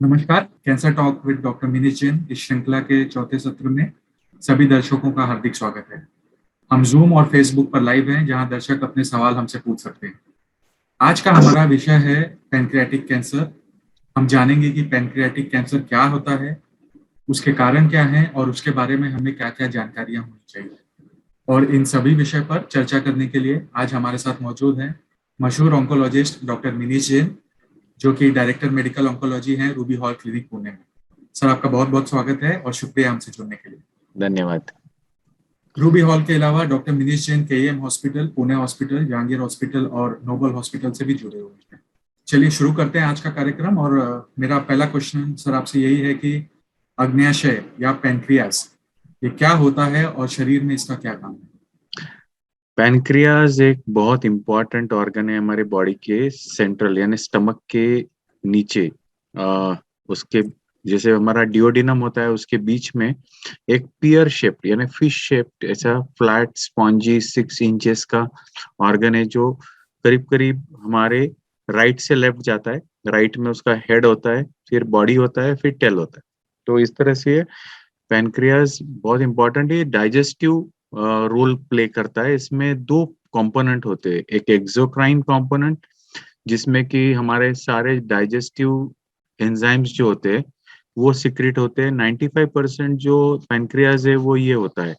नमस्कार। Cancer talk with doctor Minish Jain इस श्रृंखला के चौथे सत्र में सभी दर्शकों का हार्दिक स्वागत है। हम जूम और फेसबुक पर लाइव हैं, जहां दर्शक अपने सवाल हमसे पूछ सकते हैं। आज का हमारा विषय है पैनक्रियाटिक कैंसर। हम जानेंगे कि पैनक्रियाटिक कैंसर क्या होता है, उसके कारण क्या हैं और उसके बारे में हमें क्या क्या जानकारियां होनी चाहिए। और इन सभी विषय पर चर्चा करने के लिए आज हमारे साथ मौजूद हैं मशहूर ऑन्कोलॉजिस्ट डॉक्टर मिनीश जैन, जो कि डायरेक्टर मेडिकल ऑन्कोलॉजी हैं रूबी हॉल क्लिनिक पुणे में। सर, आपका बहुत बहुत स्वागत है और शुक्रिया हमसे जुड़ने के लिए। धन्यवाद। रूबी हॉल के अलावा doctor Minish Jain KEM hospital, Pune hospital, Jahangir hospital और नोबल हॉस्पिटल से भी जुड़े हुए हैं। चलिए शुरू करते हैं आज का कार्यक्रम। और मेरा पहला क्वेश्चन सर आपसे यही है कि अग्न्याशय या पैनक्रियास ये क्या होता है और शरीर में इसका क्या काम है। पैनक्रियाज एक बहुत इंपॉर्टेंट ऑर्गन है हमारे बॉडी के सेंट्रल यानी स्टमक के नीचे। उसके जैसे हमारा डिओडिनम होता है उसके बीच में एक पियर शेप्ड यानी फिश शेप्ड ऐसा फ्लैट स्पॉन्जी 6 इंचेस का ऑर्गन है जो करीब करीब हमारे राइट से लेफ्ट जाता है। राइट में उसका हेड होता है, फिर बॉडी होता है, फिर टेल होता है। तो इस तरह से पैनक्रियाज बहुत इंपॉर्टेंट है, डाइजेस्टिव रोल प्ले करता है। इसमें दो कंपोनेंट होते हैं, एक एक्सोक्राइन कंपोनेंट जिसमें कि हमारे सारे डाइजेस्टिव एंजाइम्स जो होते हैं वो सिक्रेट होते हैं। 95% जो पैनक्रियाज है वो ये होता है।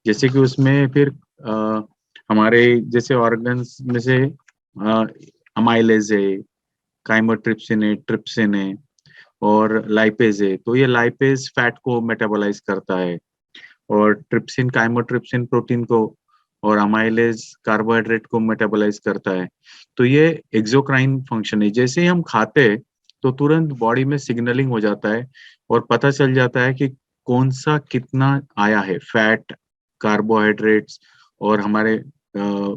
जैसे कि उसमें फिर हमारे जैसे ऑर्गन्स में से अमाइलेज है, काइमोट्रिप्सिन है, ट्रिप्सिन है और लाइपेज है। तो ये लाइपेज फैट को मेटाबोलाइज करता है और ट्रिप्सिन काइमोट्रिप्सिन प्रोटीन को और अमाइलेज कार्बोहाइड्रेट को मेटाबोलाइज करता है। तो ये एक्सोक्राइन फंक्शन है। जैसे ही हम खाते हैं तो तुरंत बॉडी में सिग्नलिंग हो जाता है और पता चल जाता है कि कौन सा कितना आया है, फैट, कार्बोहाइड्रेट्स और हमारे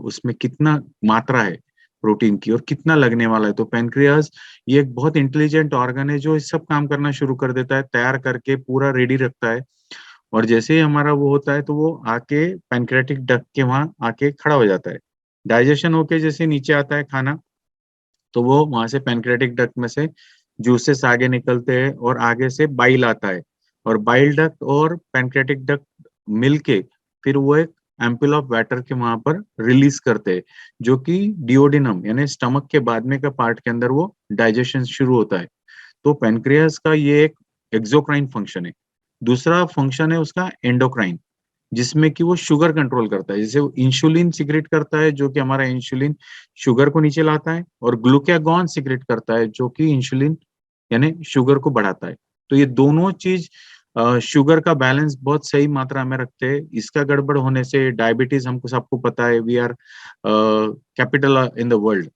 उसमें कितना मात्रा है प्रोटीन की और कितना लगने वाला है। तो पैनक्रियाज ये एक बहुत इंटेलिजेंट ऑर्गन है जो इस सब काम करना शुरू कर देता है, तैयार करके पूरा रेडी रखता है। और जैसे ही हमारा वो होता है तो वो आके पैनक्रेटिक डक्ट के वहां आके खड़ा हो जाता है। डाइजेशन होके जैसे नीचे आता है खाना, तो वो वहां से पैनक्रेटिक डक्ट में से जूसेस आगे निकलते हैं और आगे से बाइल आता है। और बाइल डक्ट और पैनक्रेटिक डक्ट मिलके फिर वो एक एम्पल ऑफ वाटर के वहां पर रिलीज करते हैं, जो कि डिओडिनम यानी स्टमक के बाद में का पार्ट के अंदर वो डाइजेशन शुरू होता है। तो पैनक्रियास का ये एक एक्सोक्राइन फंक्शन है। दूसरा फंक्शन है उसका एंडोक्राइन, जिसमें कि वो शुगर कंट्रोल करता है। जैसे वो इंसुलिन सिक्रेट करता है जो कि हमारा इंसुलिन शुगर को नीचे लाता है, और ग्लूकागॉन सिक्रेट करता है जो कि इंसुलिन यानी शुगर को बढ़ाता है। तो ये दोनों चीज शुगर का बैलेंस बहुत सही मात्रा में रखते हैं। इसका गड़बड़ होने से डायबिटीज, हमको सबको पता है, we are capital in the world.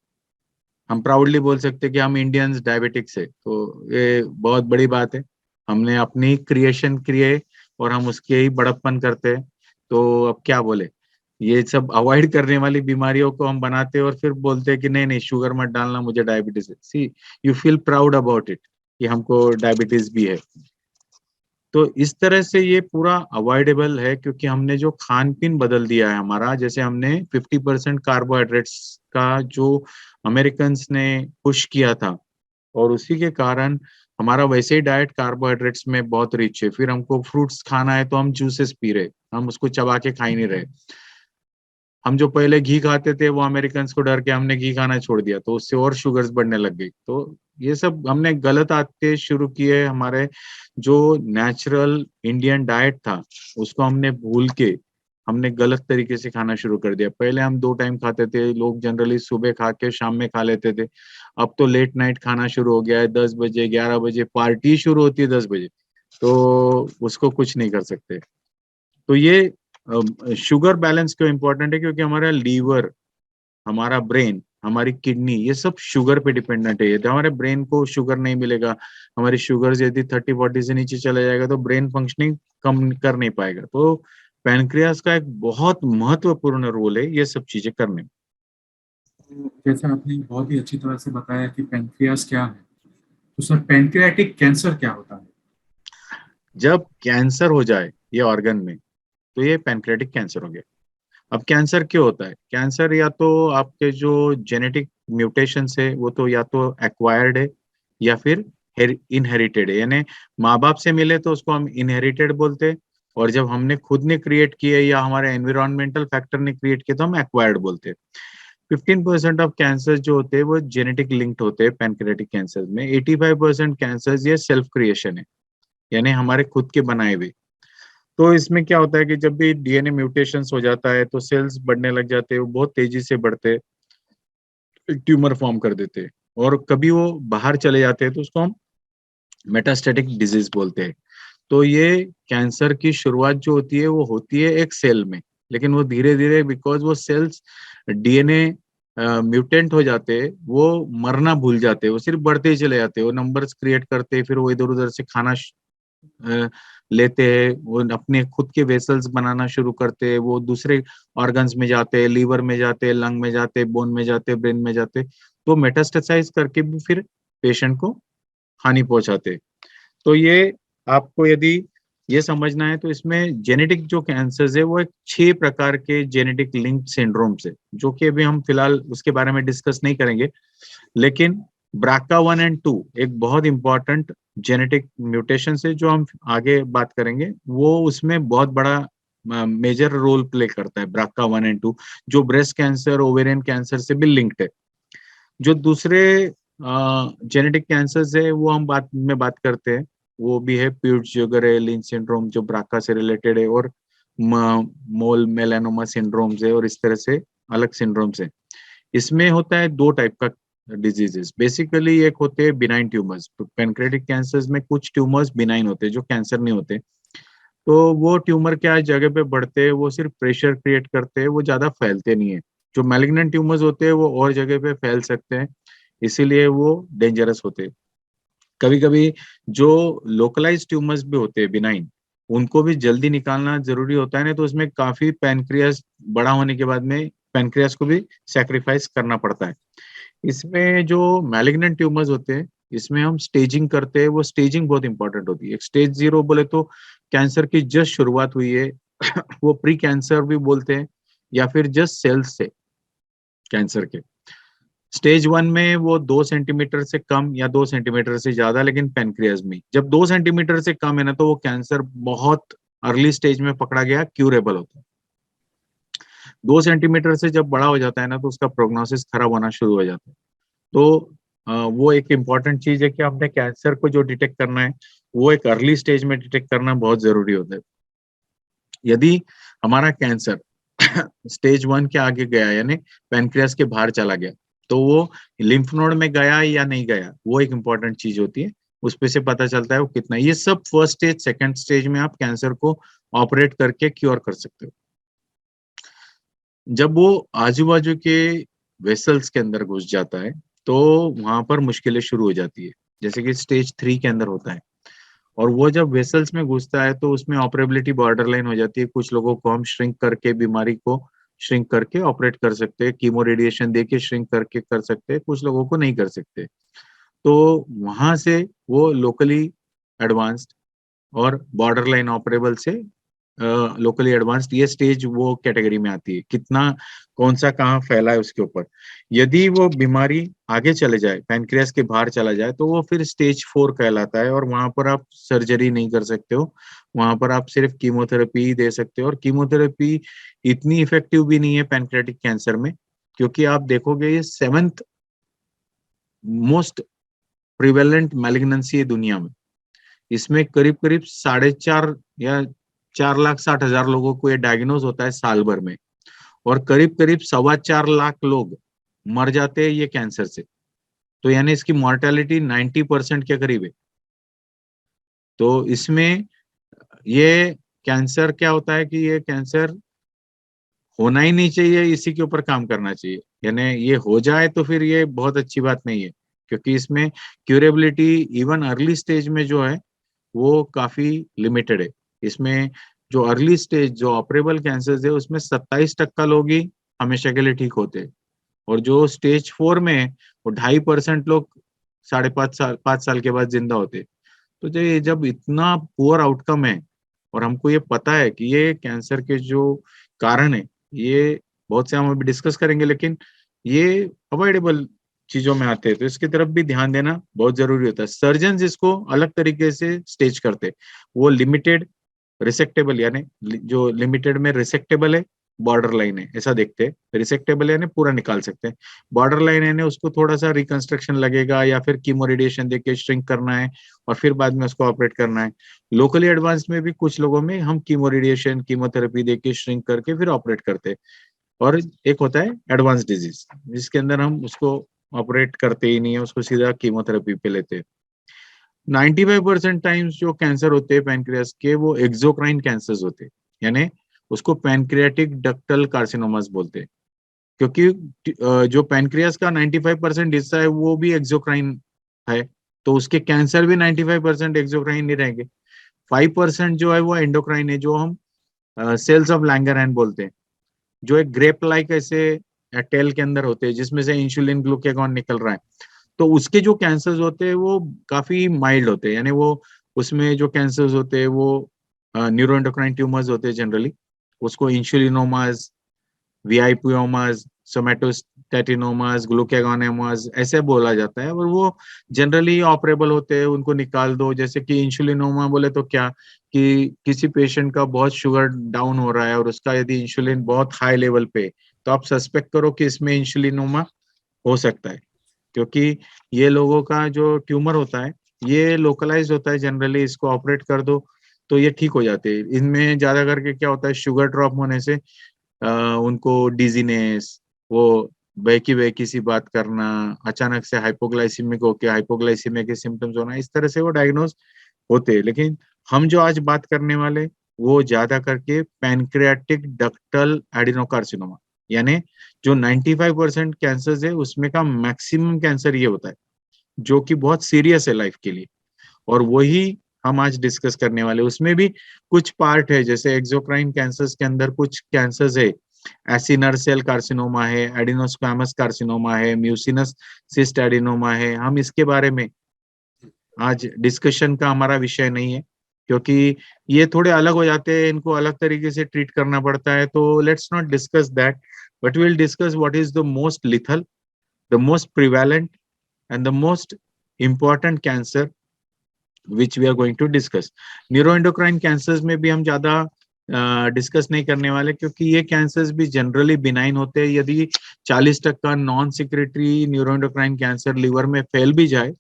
हम प्राउडली बोल सकते हैं कि हम इंडियंस डायबिटिक्स है, तो ये बहुत बड़ी बात है। हमने अपनी क्रिएशन किए और हम उसके ही बड़प्पन करते हैं। तो अब क्या बोले, ये सब अवॉइड करने वाली बीमारियों को हम बनाते हैं और फिर बोलते हैं कि नहीं नहीं शुगर मत डालना, मुझे डायबिटीज है। See, you feel proud about it कि हमको डायबिटीज भी है। तो इस तरह से ये पूरा अवॉइडेबल है क्योंकि हमने जो खान पीन बदल दिया है हमारा। जैसे हमने 50% कार्बोहाइड्रेट्स का जो अमेरिकन्स ने पुश किया था, और उसी के कारण हमारा वैसे ही डाइट कार्बोहाइड्रेट्स में बहुत रिच है। फिर हमको फ्रूट्स खाना है तो हम जूसेस पी रहे, हम उसको चबा के खा ही नहीं रहे। हम जो पहले घी खाते थे वो अमेरिकन्स को डर के हमने घी खाना छोड़ दिया, तो उससे और शुगर्स बढ़ने लग गई। तो ये सब हमने गलत आदतें शुरू की है। हमारे जो नेचुरल इंडियन डाइट था उसको हमने भूल के हमने गलत तरीके से खाना शुरू कर दिया। पहले हम 2 टाइम खाते थे, लोग जनरली सुबह खा के शाम में खा लेते थे। अब तो लेट नाइट खाना शुरू हो गया है, 10 बजे 11 बजे पार्टी शुरू होती है 10 बजे। तो उसको कुछ नहीं कर सकते। तो ये शुगर बैलेंस क्यों इंपॉर्टेंट है, क्योंकि हमारा लीवर, हमारा ब्रेन, हमारी किडनी, ये सब शुगर पे डिपेंडेंट है। यदि हमारे ब्रेन को शुगर नहीं मिलेगा, हमारी शुगर यदि 30-40 से नीचे चला जाएगा तो ब्रेन फंक्शनिंग कम कर नहीं पाएगा। तो पैनक्रियास का एक बहुत महत्वपूर्ण रोल है ये सब चीजें करने में। तो जैसे आपने बहुत ही अच्छी तरह से बताया कि पैनक्रियास क्या है, तो सर पैनक्रियाटिक कैंसर क्या होता है। जब कैंसर हो जाए ये ऑर्गन में तो ये पैनक्रियाटिक कैंसर हो गया। अब कैंसर क्यों होता है? कैंसर या तो आपके जो जेनेटिक म्यूटेशन है वो तो या तो एक्वायर्ड है या फिर इनहेरिटेड है, यानी माँ बाप से मिले तो उसको हम इनहेरिटेड बोलते हैं, और जब हमने खुद ने क्रिएट किए या हमारे एनवायरमेंटल फैक्टर ने क्रिएट किए तो हम एक्वायर्ड बोलते हैं। 15% ऑफ कैंसर जो होते हैं वो जेनेटिक लिंक्ड होते हैं पैनक्रियाटिक कैंसर में। 85% कैंसर ये सेल्फ क्रिएशन है, यानी हमारे खुद के बनाए हुए। तो इसमें क्या होता है कि जब भी डीएनए म्यूटेशंस हो जाता है तो सेल्स बढ़ने लग जाते हैं, वो बहुत तेजी से बढ़ते हैं, ट्यूमर फॉर्म कर देते हैं, और कभी वो बाहर चले जाते हैं तो उसको हम मेटास्टेटिक डिजीज बोलते हैं। तो ये कैंसर की शुरुआत जो होती है एक सेल में, लेकिन वो धीरे धीरे, बिकॉज वो सेल्स डीएनए म्यूटेंट हो जाते हैं, वो मरना भूल जाते हैं, वो सिर्फ बढ़ते ही चले जाते हैं, वो नंबर्स क्रिएट करते हैं, फिर वो इधर उधर से खाना लेते हैं, वो अपने खुद के वेसल्स बनाना शुरू करते हैं, वो दूसरे ऑर्गन्स में जाते हैं, लीवर में जाते हैं, लंग में जाते हैं, बोन में जाते हैं, ब्रेन में जाते हैं, तो मेटास्टेसाइज करके भी फिर पेशेंट को हानि पहुंचाते हैं। तो ये आपको यदि ये समझना है तो इसमें जेनेटिक जो कैंसर्स है वो एक 6 प्रकार के जेनेटिक लिंक सिंड्रोम्स है, जो कि अभी हम फिलहाल उसके बारे में डिस्कस नहीं करेंगे। लेकिन ब्राका 1 एंड 2 एक बहुत इंपॉर्टेंट जेनेटिक म्यूटेशन से जो हम आगे बात करेंगे, वो उसमें बहुत बड़ा मेजर रोल प्ले करता है, ब्राका 1 एंड 2, जो ब्रेस्ट कैंसर, ओवेरियन कैंसर से भी लिंक्ड है। जो दूसरे जेनेटिक कैंसर्स है वो हम बात करते हैं, वो भी है प्यूर्स-जोगर, लिंच सिंड्रोम जो ब्राका से रिलेटेड है, और मोल मेलानोमा सिंड्रोम्स है, और इस तरह से अलग सिंड्रोम्स है। इसमें होता है 2 टाइप का डिजीजेस। बेसिकली एक होते हैं बिनाइन ट्यूमर्स। पैनक्रियाटिक कैंसर्स में कुछ ट्यूमर्स बिनाइन होते हैं जो कैंसर नहीं होते, तो वो ट्यूमर क्या जगह पे बढ़ते हैं, वो सिर्फ प्रेशर क्रिएट करते हैं, वो ज्यादा फैलते नहीं है। जो मैलिग्नेंट ट्यूमर्स होते हैं वो और जगह पे फैल सकते हैं, इसीलिए वो डेंजरस होते हैं। कभी कभी जो लोकलाइज ट्यूमर्स भी होते हैं बिनाइन, उनको भी जल्दी निकालना जरूरी होता है, नहीं तो उसमें काफी पैनक्रियास बड़ा होने के बाद में पैनक्रियास को भी सैक्रिफाइस करना पड़ता है। इसमें जो मैलिग्नेंट ट्यूमर्स होते हैं, इसमें हम स्टेजिंग करते हैं, वो स्टेजिंग बहुत इंपॉर्टेंट होती है। स्टेज 0 बोले तो कैंसर की जस्ट शुरुआत हुई है वो प्री कैंसर भी बोलते हैं, या फिर जस्ट सेल्स से कैंसर के। स्टेज 1 में वो 2 सेंटीमीटर से कम या 2 सेंटीमीटर से ज्यादा, लेकिन पेनक्रियाज में जब 2 सेंटीमीटर से कम है ना, तो वो कैंसर बहुत अर्ली स्टेज में पकड़ा गया, क्यूरेबल होता है। 2 सेंटीमीटर से जब बड़ा हो जाता है ना, तो उसका प्रोग्नोसिस खराब होना शुरू हो जाता है। तो वो एक इम्पॉर्टेंट चीज है कि हमने कैंसर को जो डिटेक्ट करना है, वो एक अर्ली स्टेज में डिटेक्ट करना बहुत जरूरी होता है। यदि हमारा कैंसर स्टेज 1 के आगे गया, यानी पैनक्रियास के बाहर चला गया, तो वो लिम्फ नोड में गया या नहीं गया, वो एक इम्पॉर्टेंट चीज होती है। उस पे से पता चलता है वो कितना। ये सब फर्स्ट स्टेज, सेकंड स्टेज में आप कैंसर को ऑपरेट करके क्योर कर सकते हो। जब वो आजू बाजू के वेसल्स के अंदर घुस जाता है, तो वहां पर मुश्किलें शुरू हो जाती है, जैसे कि स्टेज 3 के अंदर होता है। और वो जब वेसल्स में घुसता है तो उसमें ऑपरेबिलिटी बॉर्डर लाइन हो जाती है। कुछ लोगों को हम श्रिंक करके, बीमारी को श्रिंक करके ऑपरेट कर सकते हैं, कीमो रेडिएशन देके श्रिंक करके कर सकते हैं, कुछ लोगों को नहीं कर सकते। तो वहां से वो लोकली एडवांस्ड और बॉर्डर लाइन ऑपरेबल से लोकली एडवांस्ड, ये स्टेज वो कैटेगरी में आती है। कितना कौन सा कहाँ फैला है उसके ऊपर। यदि वो बीमारी आगे चले जाए, पैनक्रियास के बाहर चला जाए, तो वो फिर स्टेज 4 कहलाता है, और वहां पर आप सर्जरी नहीं कर सकते हो, वहां पर आप सिर्फ कीमोथेरेपी ही दे सकते हो। और कीमोथेरेपी इतनी इफेक्टिव भी नहीं है पैनक्रियाटिक कैंसर में, क्योंकि आप देखोगे ये 7th मोस्ट प्रिवेलेंट मैलिग्नेंसी है दुनिया में। इसमें करीब करीब 4.5 या 4,60,000 लोगों को ये डायग्नोज होता है साल भर में, और करीब करीब 4.25 लाख लोग मर जाते हैं ये कैंसर से। तो यानी इसकी मॉर्टेलिटी 90% के करीब है। तो इसमें ये कैंसर क्या होता है कि ये कैंसर होना ही नहीं चाहिए, इसी के ऊपर काम करना चाहिए। यानी ये हो जाए तो फिर ये बहुत अच्छी बात नहीं है, क्योंकि इसमें क्यूरेबिलिटी इवन अर्ली स्टेज में जो है वो काफी लिमिटेड है। इसमें जो अर्ली स्टेज जो ऑपरेबल कैंसर है, उसमें 27% लोग ही हमेशा के लिए ठीक होते हैं, और जो स्टेज 4 में है वो 2.5% लोग 5.5 साल के बाद जिंदा होते हैं। तो जब इतना पुअर आउटकम है, और हमको ये पता है कि ये कैंसर के जो कारण है, ये बहुत से हम अभी डिस्कस करेंगे, लेकिन ये अवॉइडेबल चीजों में आते हैं, तो इसकी तरफ भी ध्यान देना बहुत जरूरी होता है। सर्जन इसको अलग तरीके से स्टेज करते हैं। वो लिमिटेड रिसेक्टेबल यानी जो लिमिटेड में रिसेक्टेबल है, बॉर्डर लाइन है, ऐसा देखते हैं। रिसेक्टेबल यानी पूरा निकाल सकते हैं, बॉर्डर लाइन यानी उसको थोड़ा सा रिकंस्ट्रक्शन लगेगा या फिर कीमो रेडिएशन देके श्रिंक करना है और फिर बाद में उसको ऑपरेट करना है। लोकली एडवांस में भी कुछ लोगों में हम कीमो रेडिएशन कीमोथेरेपी देके श्रिंक करके फिर ऑपरेट करते हैं। और एक होता है एडवांस डिजीज, जिसके अंदर हम उसको ऑपरेट करते ही नहीं है, उसको सीधा कीमोथेरेपी पे लेते हैं। 95% टाइम्स जो कैंसर होते हैं पैनक्रियास के, वो एक्सोक्राइन कैंसर्स होते हैं, यानी उसको पैनक्रियाटिक डक्टल कार्सिनोमास बोलते हैं। क्योंकि जो पैनक्रियास का 95% हिस्सा है वो भी एक्सोक्राइन है, तो उसके कैंसर भी 95% एक्सोक्राइन नहीं रहेंगे। 5% जो है वो एंडोक्राइन है, जो हम सेल्स ऑफ लैंगरहैंस बोलते हैं, जो एक ग्रेप लाइक ऐसे टेल के अंदर होते हैं, जिसमें से इंसुलिन ग्लूकेगॉन निकल रहा है। तो उसके जो कैंसर्स होते हैं वो काफी माइल्ड होते हैं, यानी वो उसमें जो कैंसर्स होते हैं वो न्यूरोएंडोक्राइन ट्यूमर्स होते हैं जनरली। उसको इंसुलिनोमास, वीआईपीओमास, सोमेटोस्टेटिनोमास, ग्लूकेगोनेमास ऐसे बोला जाता है, और वो जनरली ऑपरेबल होते हैं, उनको निकाल दो। जैसे कि इंसुलिनोमा बोले तो क्या, कि किसी पेशेंट का बहुत शुगर डाउन हो रहा है और उसका यदि इंसुलिन बहुत हाई लेवल पे, तो आप सस्पेक्ट करो कि इसमें इंसुलिनोमा हो सकता है। क्योंकि ये लोगों का जो ट्यूमर होता है ये लोकलाइज होता है जनरली, इसको ऑपरेट कर दो तो ये ठीक हो जाते हैं। इनमें ज्यादा करके क्या होता है, शुगर ड्रॉप होने से उनको डिजीनेस, वो बहकी बहकी सी बात करना, अचानक से हाइपोग्लाइसीमिक होके हाइपोग्लाइसीमिया के सिम्टम्स होना, इस तरह से वो डायग्नोज होते हैं। लेकिन हम जो आज बात करने वाले वो ज्यादा करके पैनक्रियाटिक डक्टल एडिनोकार्सिनोमा, यानी जो 95% कैंसर है उसमें का मैक्सिमम कैंसर ये होता है, जो कि बहुत सीरियस है लाइफ के लिए, और वही हम आज डिस्कस करने वाले। उसमें भी कुछ पार्ट है, जैसे एक्सोक्राइन कैंसर्स के अंदर कुछ कैंसर्स है, एसिनर सेल कार्सिनोमा है, एडिनोस्क्वामस कार्सिनोमा है, म्यूसिनस सिस्ट एडिनोमा है। हम इसके बारे में आज डिस्कशन का हमारा विषय नहीं है, क्योंकि ये थोड़े अलग हो जाते हैं, इनको अलग तरीके से ट्रीट करना पड़ता है। तो let's not discuss that, but will discuss what is the most lethal, the most prevalent and the most important cancer which we are going to discuss. Neuroendocrine cancers में भी हम ज्यादा डिस्कस नहीं करने वाले, क्योंकि ये कैंसर्स भी जनरली बिनाइन होते हैं। यदि 40% non secretory neuroendocrine cancer liver में फैल भी जाए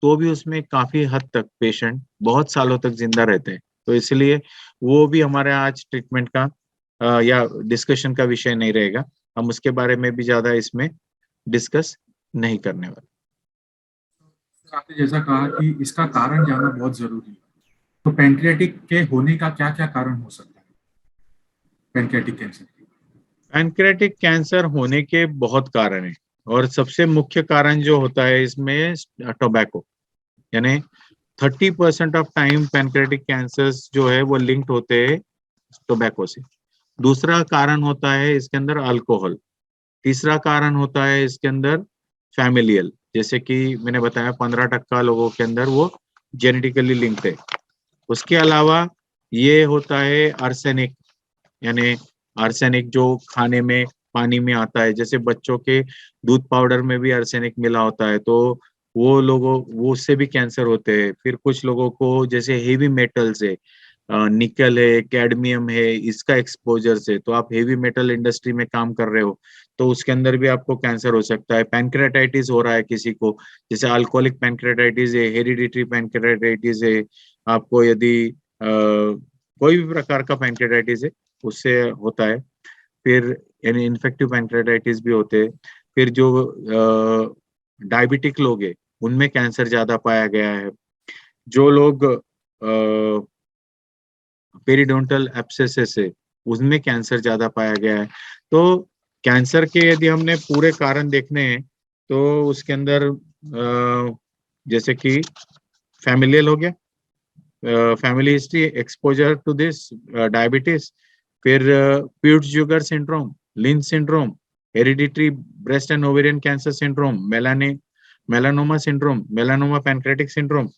तो भी उसमें काफी हद तक पेशेंट बहुत सालों तक जिंदा रहते हैं। तो इसलिए वो भी हमारे आज ट्रीटमेंट का या डिस्कशन का विषय नहीं रहेगा। हम उसके बारे में भी ज्यादा इसमें डिस्कस नहीं करने वाले। आपने जैसा कहा कि इसका कारण जानना बहुत जरूरी है, तो पैनक्रियाटिक के होने का क्या क्या कारण हो सकता है पैनक्रियाटिक कैंसर के? पैनक्रेटिक कैंसर होने के बहुत कारण हैं, और सबसे मुख्य कारण जो होता है इसमें टोबैको, यानी 30% ऑफ टाइम पैनक्रेटिक कैंसर्स जो है वो लिंक्ड होते हैं टोबैको से। दूसरा कारण होता है इसके अंदर अल्कोहल। तीसरा कारण होता है इसके अंदर फैमिलियल, जैसे कि मैंने बताया 15% लोगों के अंदर वो जेनेटिकली लिंक्ड है। उसके अलावा ये होता है आर्सेनिक, यानी आर्सेनिक जो खाने में पानी में आता है, जैसे बच्चों के दूध पाउडर में भी आर्सेनिक मिला होता है, तो वो लोगों वो उससे भी कैंसर होते हैं। फिर कुछ लोगों को जैसे हेवी मेटल्स है, निकल है, कैडमियम है, इसका एक्सपोजर से, तो आप हेवी मेटल इंडस्ट्री में काम कर रहे हो तो उसके अंदर भी आपको कैंसर हो सकता है। पैनक्रेटाइटिस हो रहा है किसी को, जैसे अल्कोहलिक पैनक्रेटाइटिस है, हेरिडिटरी पैनक्रेटाइटिस है, आपको यदि कोई भी प्रकार का पैनक्रेटाइटिस है उससे होता है। फिर यानी इन्फेक्टिव पैनक्रेटाइटिस भी होते हैं। फिर जो डायबिटिक लोग हैं उनमें कैंसर ज्यादा पाया गया है। जो लोग पेरिडोंटल एब्सेसेस है उसमें कैंसर ज्यादा पाया गया है। तो कैंसर के यदि हमने पूरे कारण देखने हैं तो उसके अंदर जैसे कि फैमिलियल हो गया, family history, exposure to this diabetes, फिर Peutz Jeghers syndrome, Lynch syndrome, hereditary breast and ovarian cancer syndrome, melanoma syndrome, melanoma pancreatic syndrome.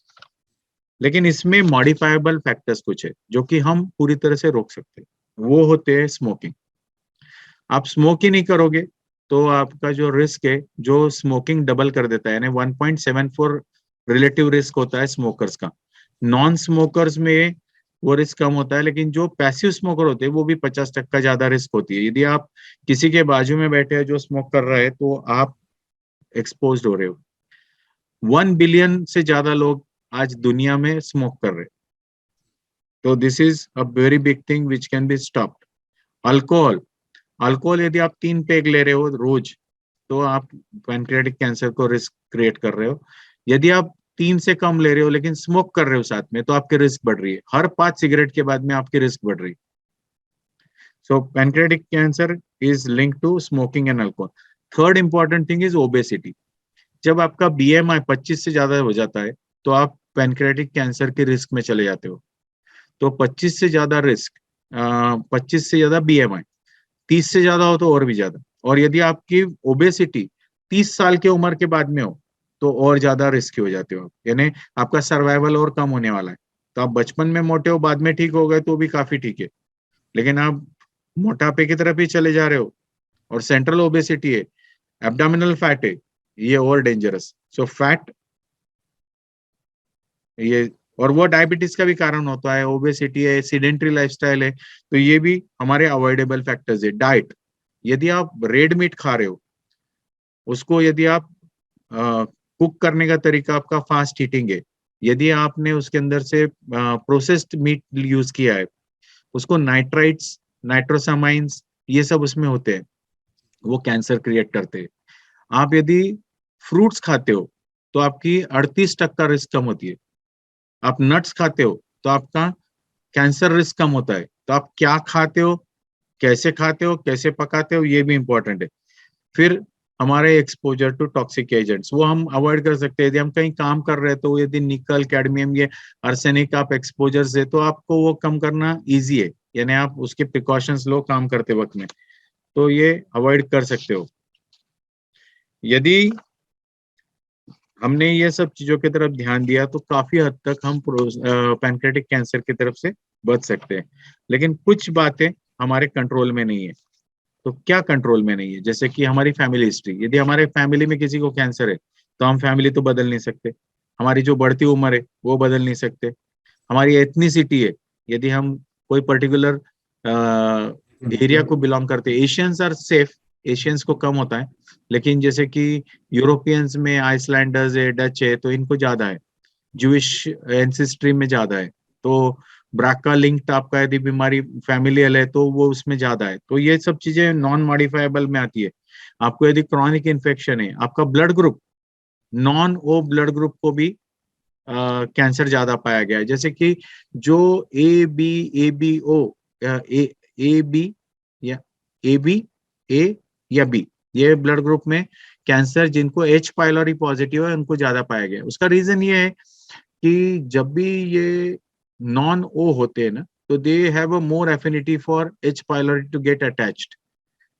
लेकिन इसमें मॉडिफाइबल फैक्टर्स कुछ है जो कि हम पूरी तरह से रोक सकते हैं, वो होते हैं स्मोकिंग। आप स्मोक ही नहीं करोगे तो आपका जो रिस्क है, जो स्मोकिंग डबल कर देता है, यानी 1.74 रिलेटिव रिस्क होता है स्मोकर्स का। नॉन स्मोकर्स में वो रिस्क कम होता है, लेकिन जो पैसिव स्मोकर होते हैं वो भी 50% ज्यादा रिस्क होती है। यदि आप किसी के बाजू में बैठे हैं जो स्मोक कर रहा है, तो आप एक्सपोज हो रहे हो। 1 बिलियन से ज्यादा लोग आज दुनिया में स्मोक कर रहे हैं। तो this is a very big thing which can be stopped. Alcohol, alcohol यदि आप 3 पेग ले रहे हो रोज, तो आप पैनक्रियाटिक कैंसर को रिस्क क्रिएट कर रहे हो। यदि आप 3 से कम ले रहे हो लेकिन स्मोक कर रहे हो साथ में, तो आपकी रिस्क बढ़ रही है। हर 5 सिगरेट के बाद में आपकी रिस्क बढ़ रही है। So pancreatic cancer is link to smoking and alcohol. Third important thing is obesity. जब आपका बीएमआई 25 से ज्यादा हो जाता है, तो आप पैनक्रियाटिक कैंसर के रिस्क में चले जाते हो। तो 25 से ज्यादा रिस्क, 25 से ज्यादा बीएमआई, 30 से ज्यादा हो तो और भी ज्यादा। और यदि आपकी ओबेसिटी 30 साल की उम्र के बाद में हो, तो और ज्यादा रिस्की हो जाते हो आप, यानी आपका सर्वाइवल और कम होने वाला है। तो आप बचपन में मोटे हो, बाद में ठीक हो गए तो भी काफी ठीक है, लेकिन आप मोटापे की तरफ ही चले जा रहे हो और सेंट्रल ओबेसिटी है, एब्डोमिनल फैट है, ये और डेंजरस। सो फैट, ये, और वो डायबिटीज का भी कारण होता है, ओबेसिटी है, सिडेंट्री लाइफस्टाइल है, तो ये भी हमारे अवॉइडेबल फैक्टर्स है। डाइट, यदि आप रेड मीट खा रहे हो, उसको यदि आप कुक करने का तरीका आपका फास्ट हीटिंग है, यदि आपने उसके अंदर से प्रोसेस्ड मीट यूज किया है, उसको नाइट्राइट्स, नाइट्रोसामाइंस, ये सब उसमें होते हैं, वो कैंसर क्रिएट करते हैं। आप यदि फ्रूट्स खाते हो, तो आपकी 38% रिस्क कम होती है। आप नट्स खाते हो, तो आपका कैंसर रिस्क कम होता है। तो आप क्या खाते हो, कैसे पकाते हो, ये भी इंपॉर्टेंट है। फिर हमारे एक्सपोजर टू टॉक्सिक एजेंट्स, वो हम अवॉइड कर सकते हैं। यदि हम कहीं काम कर रहे हैं, तो यदि निकल, कैडमियम, ये आर्सेनिक आप एक्सपोजर से, तो आपको वो कम करना इजी है, यानी आप उसके प्रिकॉशंस लो काम करते वक्त में, तो ये अवॉइड कर सकते हो। यदि हमने ये सब चीजों की तरफ ध्यान दिया, तो काफी हद तक हम पैनक्रेटिक कैंसर की तरफ से बच सकते हैं। लेकिन कुछ बातें हमारे कंट्रोल में नहीं है। तो क्या कंट्रोल में नहीं है? जैसे कि हमारी फैमिली हिस्ट्री, यदि हमारे फैमिली में किसी को कैंसर है, तो हम फैमिली तो बदल नहीं सकते। हमारी जो बढ़ती उम्र है वो बदल नहीं सकते। हमारी एथनिसिटी है, यदि हम कोई पर्टिकुलर एरिया को बिलोंग करते हैं, एशियंस आर सेफ, एशियंस को कम होता है, लेकिन जैसे कि यूरोपियंस में आइसलैंडर्स है, डच है, तो इनको ज्यादा है। जूइश एंसेस्ट्री में ज्यादा है। तो ब्राका लिंक्ड आपका यदि बीमारी फैमिलियल है, तो वो उसमें ज्यादा है। तो ये सब चीजें नॉन मॉडिफाइबल में आती है। आपको यदि क्रॉनिक इन्फेक्शन है, आपका blood group, non O blood group को भी कैंसर ज्यादा पाया गया है। जैसे कि जो A B O, A B या ए बी, ए या बी, ये ब्लड ग्रुप में कैंसर जिनको एच पाइलोरी पॉजिटिव है, उनको ज्यादा पाया गया है। उसका रीजन ये है कि जब भी ये नॉन ओ होते हैं ना, तो they have a more affinity for H pylori to get attached,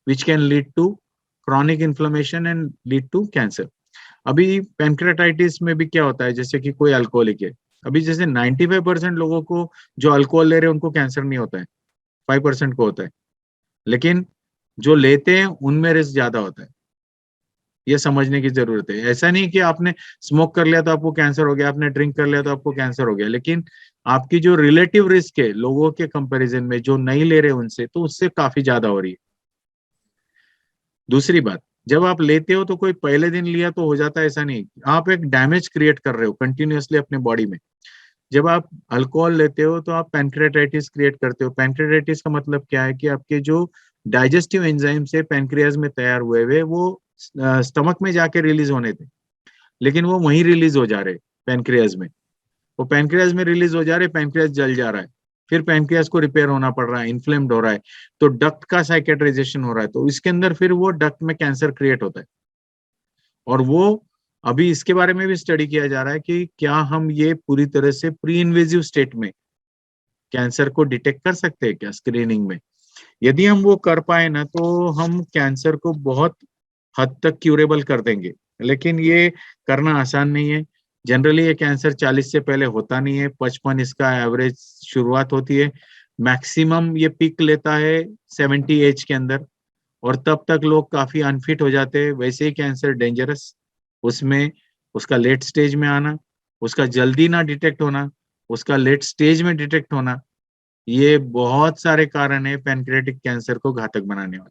which can lead to chronic inflammation and lead to cancer. अभी पेनक्रेटाइटिस में भी क्या होता है, जैसे कि कोई अल्कोहलिक है, अभी जैसे 95% लोगों को जो अल्कोहल ले रहे हैं उनको कैंसर नहीं होता है, 5% को होता है, लेकिन जो लेते हैं उनमें रिस्क ज्यादा होता है। ये समझने की जरूरत है। ऐसा नहीं कि आपने स्मोक कर लिया तो आपको कैंसर हो गया, आपने ड्रिंक कर लिया तो आपको कैंसर हो गया, लेकिन आपकी जो रिलेटिव रिस्क है लोगों के कंपैरिजन में, जो नहीं ले रहे उनसे, तो उससे काफी ज्यादा हो रही है। दूसरी बात, जब आप लेते हो तो कोई पहले दिन लिया तो हो जाता है, ऐसा नहीं। आप एक डैमेज क्रिएट कर रहे हो कंटिन्यूअसली अपने बॉडी में। जब आप अल्कोहल लेते हो, तो आप पैनक्रेटाइटिस क्रिएट करते हो। पैनक्रेटाइटिस का मतलब क्या है कि आपके जो डाइजेस्टिव एंजाइम से पैनक्रियाज में तैयार हुए हुए, वो स्टमक में जाके रिलीज होने थे, लेकिन वो वहीं रिलीज हो जा रहे पैनक्रियाज में। वो पैनक्रियाज में रिलीज हो जा रहे, पैनक्रियाज जल जा रहा है, फिर पैनक्रियाज को रिपेयर होना पड़ रहा है, इन्फ्लेम्ड हो रहा है, तो डक्ट का साइकेट्राइजेशन हो रहा है, तो इसके अंदर फिर वो डक्ट में कैंसर क्रिएट होता है। और वो अभी इसके बारे में भी स्टडी किया जा रहा है कि क्या हम ये पूरी तरह से प्री इन्वेजिव स्टेट में कैंसर को डिटेक्ट कर सकते हैं क्या स्क्रीनिंग में। यदि हम वो कर पाए ना, तो हम कैंसर को बहुत हद तक क्यूरेबल कर देंगे। लेकिन ये करना आसान नहीं है। जनरली ये कैंसर 40 से पहले होता नहीं है, 55 इसका एवरेज शुरुआत होती है, मैक्सिमम ये पीक लेता है 70 एज के अंदर, और तब तक लोग काफी अनफिट हो जाते हैं। वैसे ही कैंसर डेंजरस, उसमें उसका लेट स्टेज में आना, उसका जल्दी ना डिटेक्ट होना, उसका लेट स्टेज में डिटेक्ट होना, ये बहुत सारे कारण है पैनक्रियाटिक कैंसर को घातक बनाने वाले।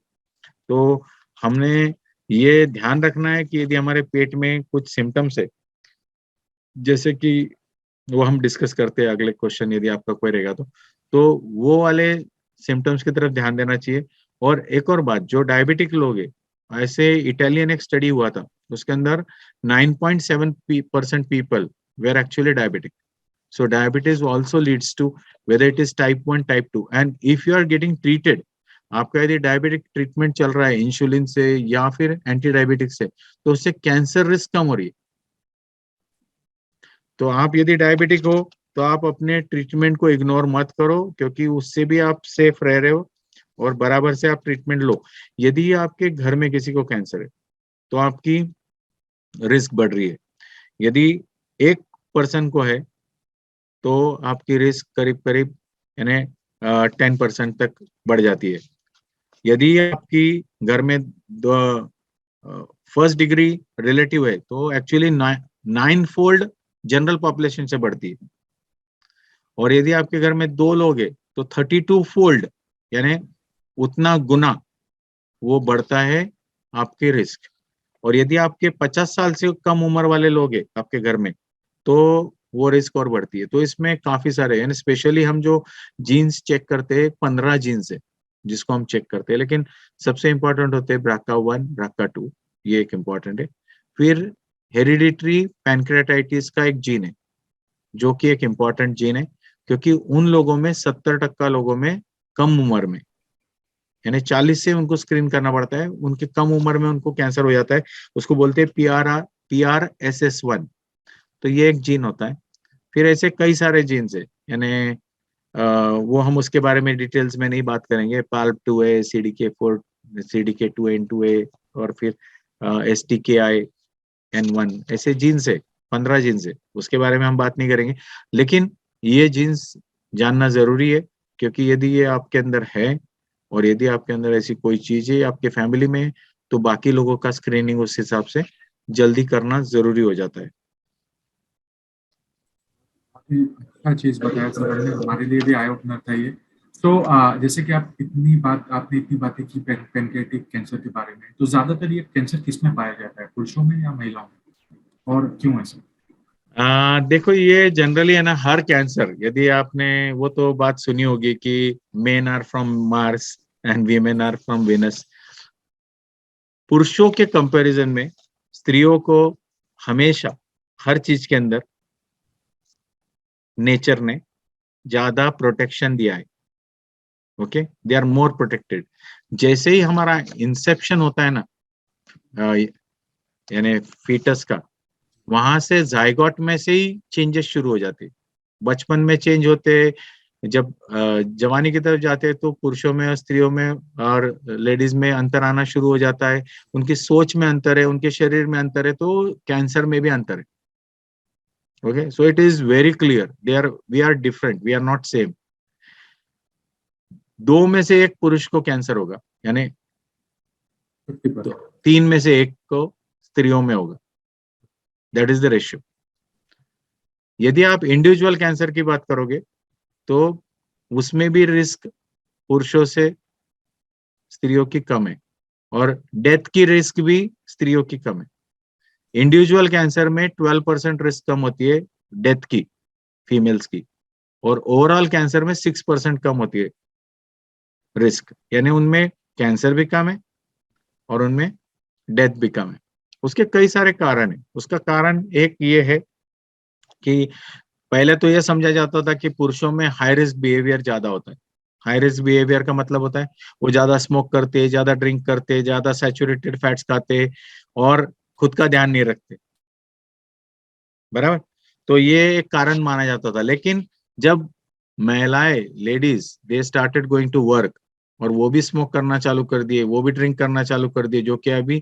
तो हमने ये ध्यान रखना है कि यदि हमारे पेट में कुछ सिम्टम्स है, जैसे कि वो हम डिस्कस करते हैं अगले क्वेश्चन यदि आपका कोई रहेगा तो वो वाले सिम्टम्स की तरफ ध्यान देना चाहिए। और एक और बात, जो डायबिटिक लोग है, ऐसे इटालियन एक स्टडी हुआ था, उसके अंदर 9.7% people were actually diabetic. So diabetes also leads to whether it is type 1, type 2. And if you are getting treated, आपका यदि डायबिटिक ट्रीटमेंट चल रहा है इंसुलिन से या फिर एंटी डायबिटिक से, तो उससे कैंसर रिस्क कम हो रही है। तो आप यदि डायबिटिक हो तो आप अपने ट्रीटमेंट को इग्नोर मत करो, क्योंकि उससे भी आप सेफ रह रहे हो और बराबर से आप ट्रीटमेंट लो। यदि आपके घर में किसी को कैंसर है तो आपकी रिस्क बढ़ रही है। यदि एक पर्सन को है तो आपकी रिस्क करीब करीब यानी 10% तक बढ़ जाती है। यदि आपकी घर में फर्स्ट डिग्री रिलेटिव है तो एक्चुअली 9 फोल्ड जनरल पॉपुलेशन से बढ़ती है। और यदि आपके घर में 2 लोग हैं तो 32 फोल्ड यानी उतना गुना वो बढ़ता है आपके रिस्क। और यदि आपके 50 साल से कम उम्र वाले लोग हैं आपके घर में तो वो रिस्क और बढ़ती है। तो इसमें काफी सारे यानी स्पेशली हम जो जीन्स चेक करते हैं 15 जीन्स है जिसको हम चेक करते हैं, लेकिन सबसे इंपॉर्टेंट होते हैं BRCA1, BRCA2, ये एक इंपॉर्टेंट है। फिर हेरिडिटरी पैनक्रेटाइटिस का एक जीन है जो कि एक इंपॉर्टेंट जीन है, क्योंकि उन लोगों में 70% लोगों में कम उम्र में यानी 40 से उनको स्क्रीन करना पड़ता है, उनके कम उम्र में उनको कैंसर हो जाता है। उसको बोलते हैं PRSS1। तो ये एक जीन होता है। फिर ऐसे कई सारे जीन्स है, यानी वो हम उसके बारे में डिटेल्स में नहीं बात करेंगे। PALB2A, CDK4, CDK2N2A और फिर STKI-N1, ऐसे जीन्स है, 15 जीन्स है, उसके बारे में हम बात नहीं करेंगे। लेकिन ये जीन्स जानना जरूरी है, क्योंकि यदि ये आपके अंदर है और यदि आपके अंदर ऐसी कोई चीज है आपके फैमिली में, तो बाकी लोगों का स्क्रीनिंग उस हिसाब से जल्दी करना जरूरी हो जाता है। काफी अच्छा चीज बताया सर ने, हमारे लिए भी आई ओपनर था ये। तो जैसे कि आपने इतनी बातें की पैनक्रियाटिक कैंसर के बारे में, तो ज्यादातर ये कैंसर किस में पाया जाता है, पुरुषों में या महिलाओं में, और क्यों ऐसा? देखो ये जनरली है ना, हर कैंसर, यदि आपने वो तो बात सुनी होगी कि men are from Mars and women are from Venus. पुरुषों के कंपैरिजन में स्त्रियों को हमेशा हर चीज के अंदर नेचर ने ज्यादा प्रोटेक्शन दिया है। Okay, they are more protected. जैसे ही हमारा इंसेप्शन होता है ना, यानी फीटस का, वहां से जाइगोट में से ही चेंजेस शुरू हो जाते। बचपन में चेंज होते, जब जवानी की तरफ जाते हैं तो पुरुषों में और स्त्रियों में और लेडीज में अंतर आना शुरू हो जाता है। उनकी सोच में अंतर है, उनके शरीर में अंतर है, तो कैंसर में भी अंतर है। Okay, so it is very clear, we are different, we are not same. 2 में से 1 पुरुष को कैंसर होगा, यानी 50%। 3 में से 1 को स्त्रियों में होगा। That is the ratio. यदि आप इंडिविजुअल कैंसर की बात करोगे तो उसमें भी रिस्क पुरुषों से स्त्रियों की कम है, और डेथ की रिस्क भी स्त्रियों की कम है। इंडिविजुअल कैंसर में 12% रिस्क कम होती है डेथ की, फीमेल्स की, और ओवरऑल कैंसर में 6% कम होती है रिस्क, यानी उनमें कैंसर भी कम है और उनमें डेथ भी कम है। उसके कई सारे कारण है। उसका कारण एक ये है कि पहले तो यह समझा जाता था कि पुरुषों में हाई रिस्क बिहेवियर ज्यादा होता है। हाई रिस्क बिहेवियर का मतलब होता है वो ज्यादा स्मोक करते, ज्यादा ड्रिंक करते, ज्यादा सैचुरेटेड फैट्स खाते और खुद का ध्यान नहीं रखते, बराबर। तो ये एक कारण माना जाता था। लेकिन जब महिलाएं, ladies, they started going to work और वो भी स्मोक करना चालू कर दिए, वो भी ड्रिंक करना चालू कर दिए, जो कि अभी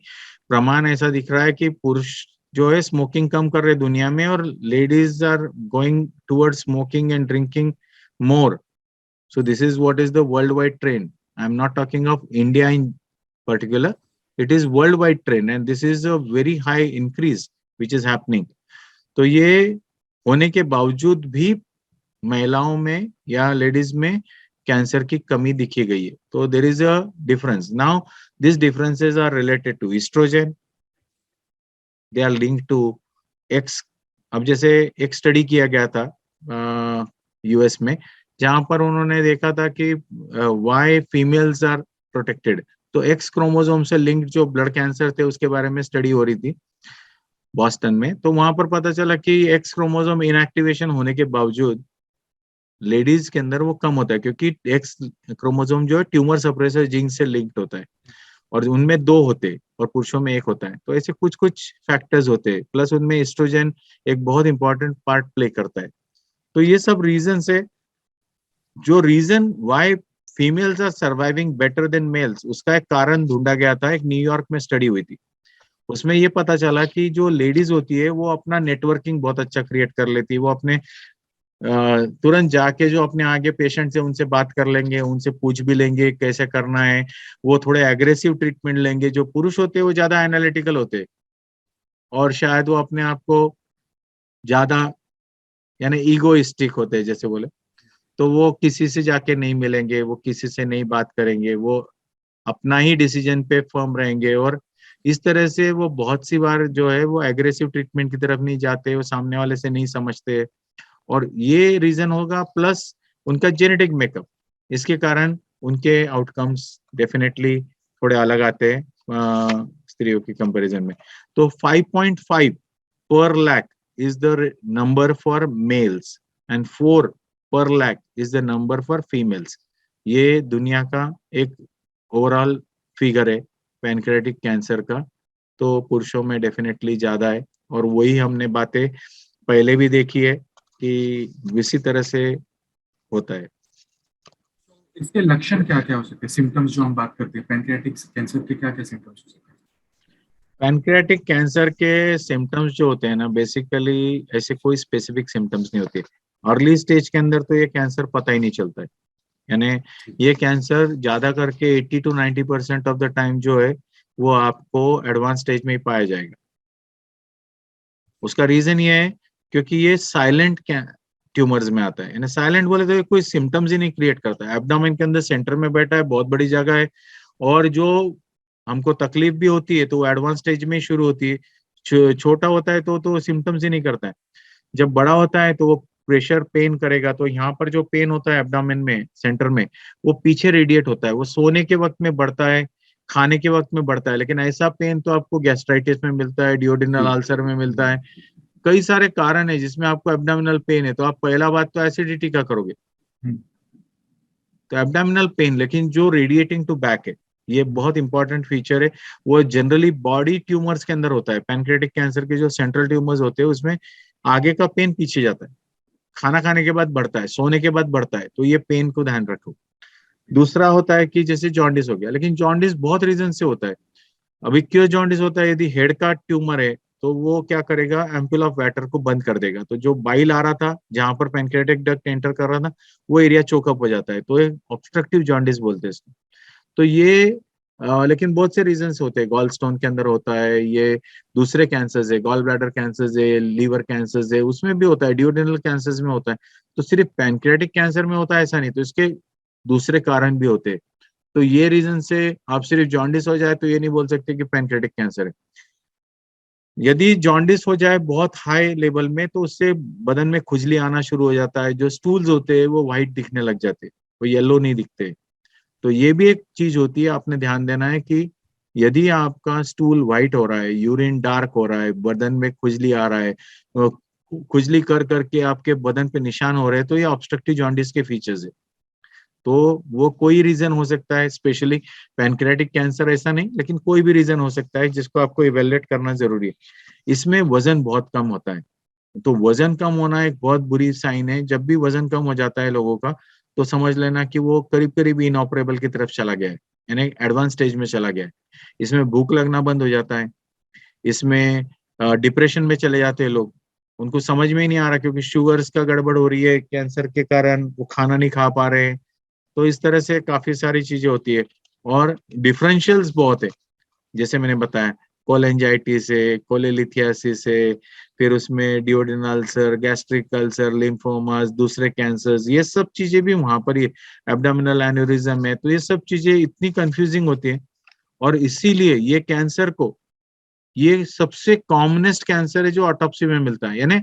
प्रमाण ऐसा दिख रहा है कि पुरुष जो है स्मोकिंग कम कर रहे दुनिया में, और ladies are going toward smoking and drinking more. So this is what is the world wide trend. I am not talking of India in particular, it is worldwide trend and this is a very high increase which is happening. तो ये होने के बावजूद भी महिलाओं में या ladies में कैंसर की कमी दिखी गई है. तो there is a difference. Now this differences are related to estrogen, they are linked to X. अब जैसे एक स्टडी किया गया था यूएस में, जहां पर उन्होंने देखा था कि व्हाई फीमेल्स आर प्रोटेक्टेड. तो एक्स क्रोमोसोम से लिंक्ड जो ब्लड कैंसर थे उसके बारे में स्टडी हो रही थी बॉस्टन में. तो वहां पर पता चला कि एक्स क्रोमोसोम इनएक्टिवेशन होने के बावजूद लेडीज के अंदर वो कम होता है, क्योंकि एक्स क्रोमोसोम जो है ट्यूमर सप्रेसर जीन से लिंक्ड होता है और उनमें 2 होते और पुरुषों में 1 होता है. तो ऐसे कुछ कुछ फैक्टर्स होते हैं, प्लस उनमें एस्ट्रोजन एक बहुत इंपॉर्टेंट पार्ट प्ले करता है. तो ये सब रीजन है. जो region why females are surviving better than males, उसका एक कारण ढूंढा गया था. एक न्यूयॉर्क में स्टडी हुई थी, उसमें ये पता चला कि जो लेडीज होती है वो अपना नेटवर्किंग बहुत अच्छा क्रिएट कर लेती है. वो अपने तुरंत जाके जो अपने आगे पेशेंट से उनसे बात कर लेंगे, उनसे पूछ भी लेंगे कैसे करना है. वो थोड़े एग्रेसिव ट्रीटमेंट लेंगे. जो पुरुष होते हैं वो ज्यादा एनालिटिकल होते हैं और शायद वो अपने आप को ज्यादा यानी ईगोइस्टिक होते हैं जैसे बोले. तो वो किसी से जाके नहीं मिलेंगे, वो किसी से नहीं बात करेंगे, वो अपना ही डिसीजन पे फर्म रहेंगे. और इस तरह से वो बहुत सी बार जो है वो एग्रेसिव ट्रीटमेंट की तरफ नहीं जाते, वो सामने वाले से नहीं समझते. और ये रीजन होगा, प्लस उनका जेनेटिक मेकअप, इसके कारण उनके आउटकम्स डेफिनेटली थोड़े अलग आते हैं स्त्रियों की कंपैरिजन में. तो 5.5 per lakh is the number for males and 4 per lakh is the number for females. ये दुनिया का एक ओवरऑल फिगर है पैनक्रियाटिक कैंसर का. तो पुरुषों में डेफिनेटली ज्यादा है और वही हमने बातें पहले भी देखी है कि इसी तरह से होता है. इसके लक्षण क्या क्या हो सकते हैं, सिम्टम्स जो हम बात करते हैं पैनक्रियाटिक कैंसर के, क्या क्या सिम्टम्स हो सकते हैं? पैनक्रियाटिक कैंसर के सिम्टम्स जो होते हैं ना, बेसिकली ऐसे कोई स्पेसिफिक सिम्टम्स नहीं होते. अर्ली स्टेज के अंदर तो ये कैंसर पता ही नहीं चलता है. यानी ये कैंसर ज्यादा करके 80 to 90% ऑफ द टाइम जो है वो आपको एडवांस स्टेज में ही पाया जाएगा. उसका रीजन ये है क्योंकि ये साइलेंट ट्यूमर्स में आता है. यानी साइलेंट बोले तो कोई सिम्टम्स ही नहीं क्रिएट करता है. एब्डोमेन के अंदर सेंटर में बैठा है, बहुत बड़ी जगह है, और जो हमको तकलीफ भी होती है तो वो एडवांस स्टेज में शुरू होती है. छोटा होता है तो सिम्टम्स ही नहीं करता है. जब बड़ा होता है तो वो प्रेशर पेन करेगा. तो यहाँ पर जो पेन होता है एब्डोमेन में सेंटर में, वो पीछे रेडिएट होता है. वो सोने के वक्त में बढ़ता है, खाने के वक्त में बढ़ता है. लेकिन ऐसा पेन तो आपको गैस्ट्राइटिस में मिलता है, डियोडिनल अल्सर में मिलता है. कई सारे कारण है जिसमें आपको एब्डोमिनल पेन है. तो आप पहला बात तो एसिडिटी का करोगे, तो एब्डोमिनल पेन. लेकिन जो रेडिएटिंग टू बैक है, ये बहुत इंपॉर्टेंट फीचर है. वो जनरली बॉडी ट्यूमर्स के अंदर होता है. पैनक्रियाटिक कैंसर के जो सेंट्रल ट्यूमर्स होते हैं उसमें आगे का पेन पीछे जाता है, खाना खाने के बाद बढ़ता है, सोने के बाद बढ़ता है. तो ये पेन को ध्यान रखो. दूसरा होता है कि जैसे जॉन्डिस हो गया, लेकिन जॉन्डिस बहुत रीजन से होता है. अभी क्यों जॉन्डिस होता है? यदि हेड का ट्यूमर है तो वो क्या करेगा, एम्पुल ऑफ वाटर को बंद कर देगा. तो जो बाइल आ रहा था, जहां पर पैनक्रियाटिक डक्ट एंटर कर रहा था, वो एरिया चोकअप हो जाता है. तो ऑब्स्ट्रक्टिव जॉन्डिस बोलते हैं इसको. तो ये लेकिन बहुत से रीजंस होते हैं. गॉल स्टोन के अंदर होता है, ये दूसरे कैंसर्स है, गॉल ब्लैडर कैंसर्स है, लीवर कैंसर्स है, उसमें भी होता है, डियोडिनल कैंसर्स में होता है. तो सिर्फ पैनक्रियाटिक कैंसर में होता है ऐसा नहीं, तो इसके दूसरे कारण भी होते हैं. तो ये रीजन से आप सिर्फ जॉन्डिस हो जाए तो ये नहीं बोल सकते कि पैनक्रियाटिक कैंसर है. यदि जॉन्डिस हो जाए बहुत हाई लेवल में तो उससे बदन में खुजली आना शुरू हो जाता है. जो स्टूल्स होते हैं वो व्हाइट दिखने लग जाते हैं, वो येलो नहीं दिखते. तो ये भी एक चीज होती है, आपने ध्यान देना है कि यदि आपका स्टूल व्हाइट हो रहा है, यूरिन डार्क हो रहा है, बदन में खुजली आ रहा है, खुजली कर करके आपके बदन पे निशान हो रहे हैं, तो ये ऑब्स्ट्रक्टिव जॉन्डिस के फीचर्स है. तो वो कोई रीजन हो सकता है, स्पेशली पैनक्रियाटिक कैंसर ऐसा नहीं, लेकिन कोई भी रीजन हो सकता है जिसको आपको इवेल्युएट करना जरूरी है. इसमें वजन बहुत कम होता है. तो वजन कम होना एक बहुत बुरी साइन है. जब भी वजन कम हो जाता है लोगों का तो समझ लेना कि वो करीब करीब इनऑपरेबल की तरफ चला गया है, यानी एडवांस स्टेज में चला गया है. इसमें भूख लगना बंद हो जाता है, इसमें डिप्रेशन में चले जाते हैं लोग. उनको समझ में ही नहीं आ रहा क्योंकि शुगर्स का गड़बड़ हो रही है कैंसर के कारण, वो खाना नहीं खा पा रहे. तो इस तरह से काफी सारी चीजें होती है. और डिफरेंशियल्स बहुत है, जैसे मैंने बताया कोलेंजाइटिस है, कोलेलिथियासिस है, फिर उसमें duodenal ulcer, gastric ulcer, lymphomas, दूसरे कैंसर्स, ये सब चीजें भी वहां पर, ये एब्डोमिनल एन्यूरिज्म है, तो ये सब चीजें इतनी कंफ्यूजिंग होती है। और इसीलिए ये कैंसर को, ये सबसे कॉमनेस्ट कैंसर है जो ऑटोप्सी में मिलता है, यानी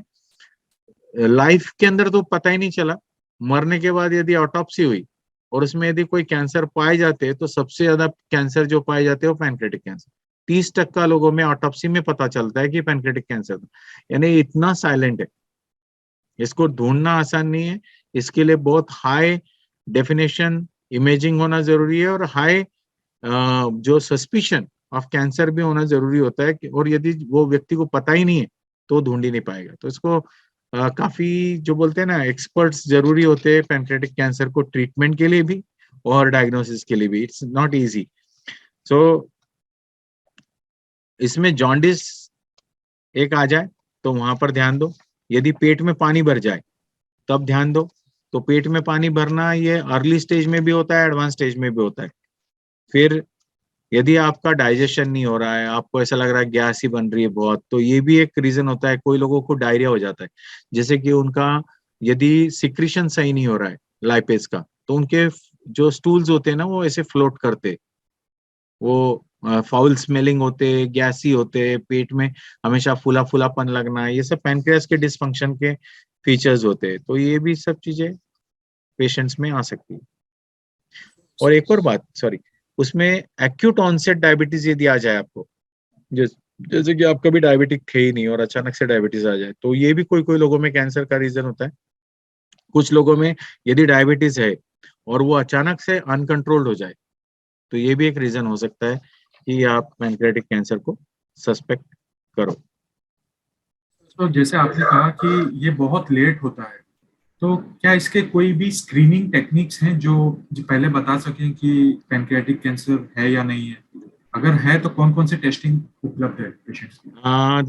लाइफ के अंदर तो पता ही नहीं चला, मरने के बाद यदि ऑटोप्सी हुई और उसमें यदि कोई कैंसर पाए जाते हैं तो सबसे ज्यादा कैंसर जो पाए जाते हैं वो पैनक्रेटिक कैंसर। 30% लोगों में ऑटोप्सी में पता चलता है कि पैनक्रेटिक कैंसर था, यानी इतना साइलेंट है, इसको ढूंढना आसान नहीं है। इसके लिए बहुत हाई डेफिनेशन इमेजिंग होना जरूरी है, और हाई जो सस्पिशन ऑफ कैंसर भी होना जरूरी होता है और यदि वो व्यक्ति को पता ही नहीं है तो ढूंढ ही नहीं पाएगा। तो इसको काफी जो बोलते हैं ना एक्सपर्ट्स जरूरी होते हैं पैनक्रेटिक कैंसर को ट्रीटमेंट के लिए भी और डायग्नोसिस के लिए भी। It's not easy. सो इसमें जॉन्डिस एक आ जाए तो वहां पर ध्यान दो, यदि पेट में पानी भर जाए तब ध्यान दो। तो पेट में पानी भरना ये अर्ली स्टेज में भी होता है, एडवांस स्टेज में भी होता है। फिर यदि आपका डाइजेशन नहीं हो रहा है, आपको ऐसा लग रहा है गैस ही बन रही है बहुत, तो ये भी एक रीजन होता है। कोई लोगों को डायरिया हो जाता है, जैसे कि उनका यदि सिक्रीशन सही नहीं हो रहा है लाइपेज का, तो उनके जो स्टूल्स होते हैं ना वो ऐसे फ्लोट करते, वो फाउल स्मेलिंग होते, गैसी होते, पेट में हमेशा फूला फूलापन लगना, ये सब पैनक्रियास के डिसफंक्शन के फीचर्स होते हैं। तो ये भी सब चीजें पेशेंट्स में आ सकती है। और एक और बात, सॉरी, उसमें एक्यूट ऑनसेट डायबिटीज यदि आ जाए आपको, जैसे कि आप कभी डायबिटिक थे ही नहीं और अचानक से डायबिटीज आ जाए, तो ये भी कोई कोई लोगों में कैंसर का रीजन होता है। कुछ लोगों में यदि डायबिटीज है और वो अचानक से अनकंट्रोल्ड हो जाए, तो ये भी एक रीजन हो सकता है कि आप पैनक्रेटिक कैंसर को सस्पेक्ट करो। तो जैसे आपने कहा कि ये बहुत लेट होता है, तो क्या इसके कोई भी स्क्रीनिंग टेक्निक्स हैं जो पहले बता सकें कि पैनक्रियाटिक कैंसर है या नहीं है? अगर है तो कौन कौन से टेस्टिंग उपलब्ध है पेशेंट्स की?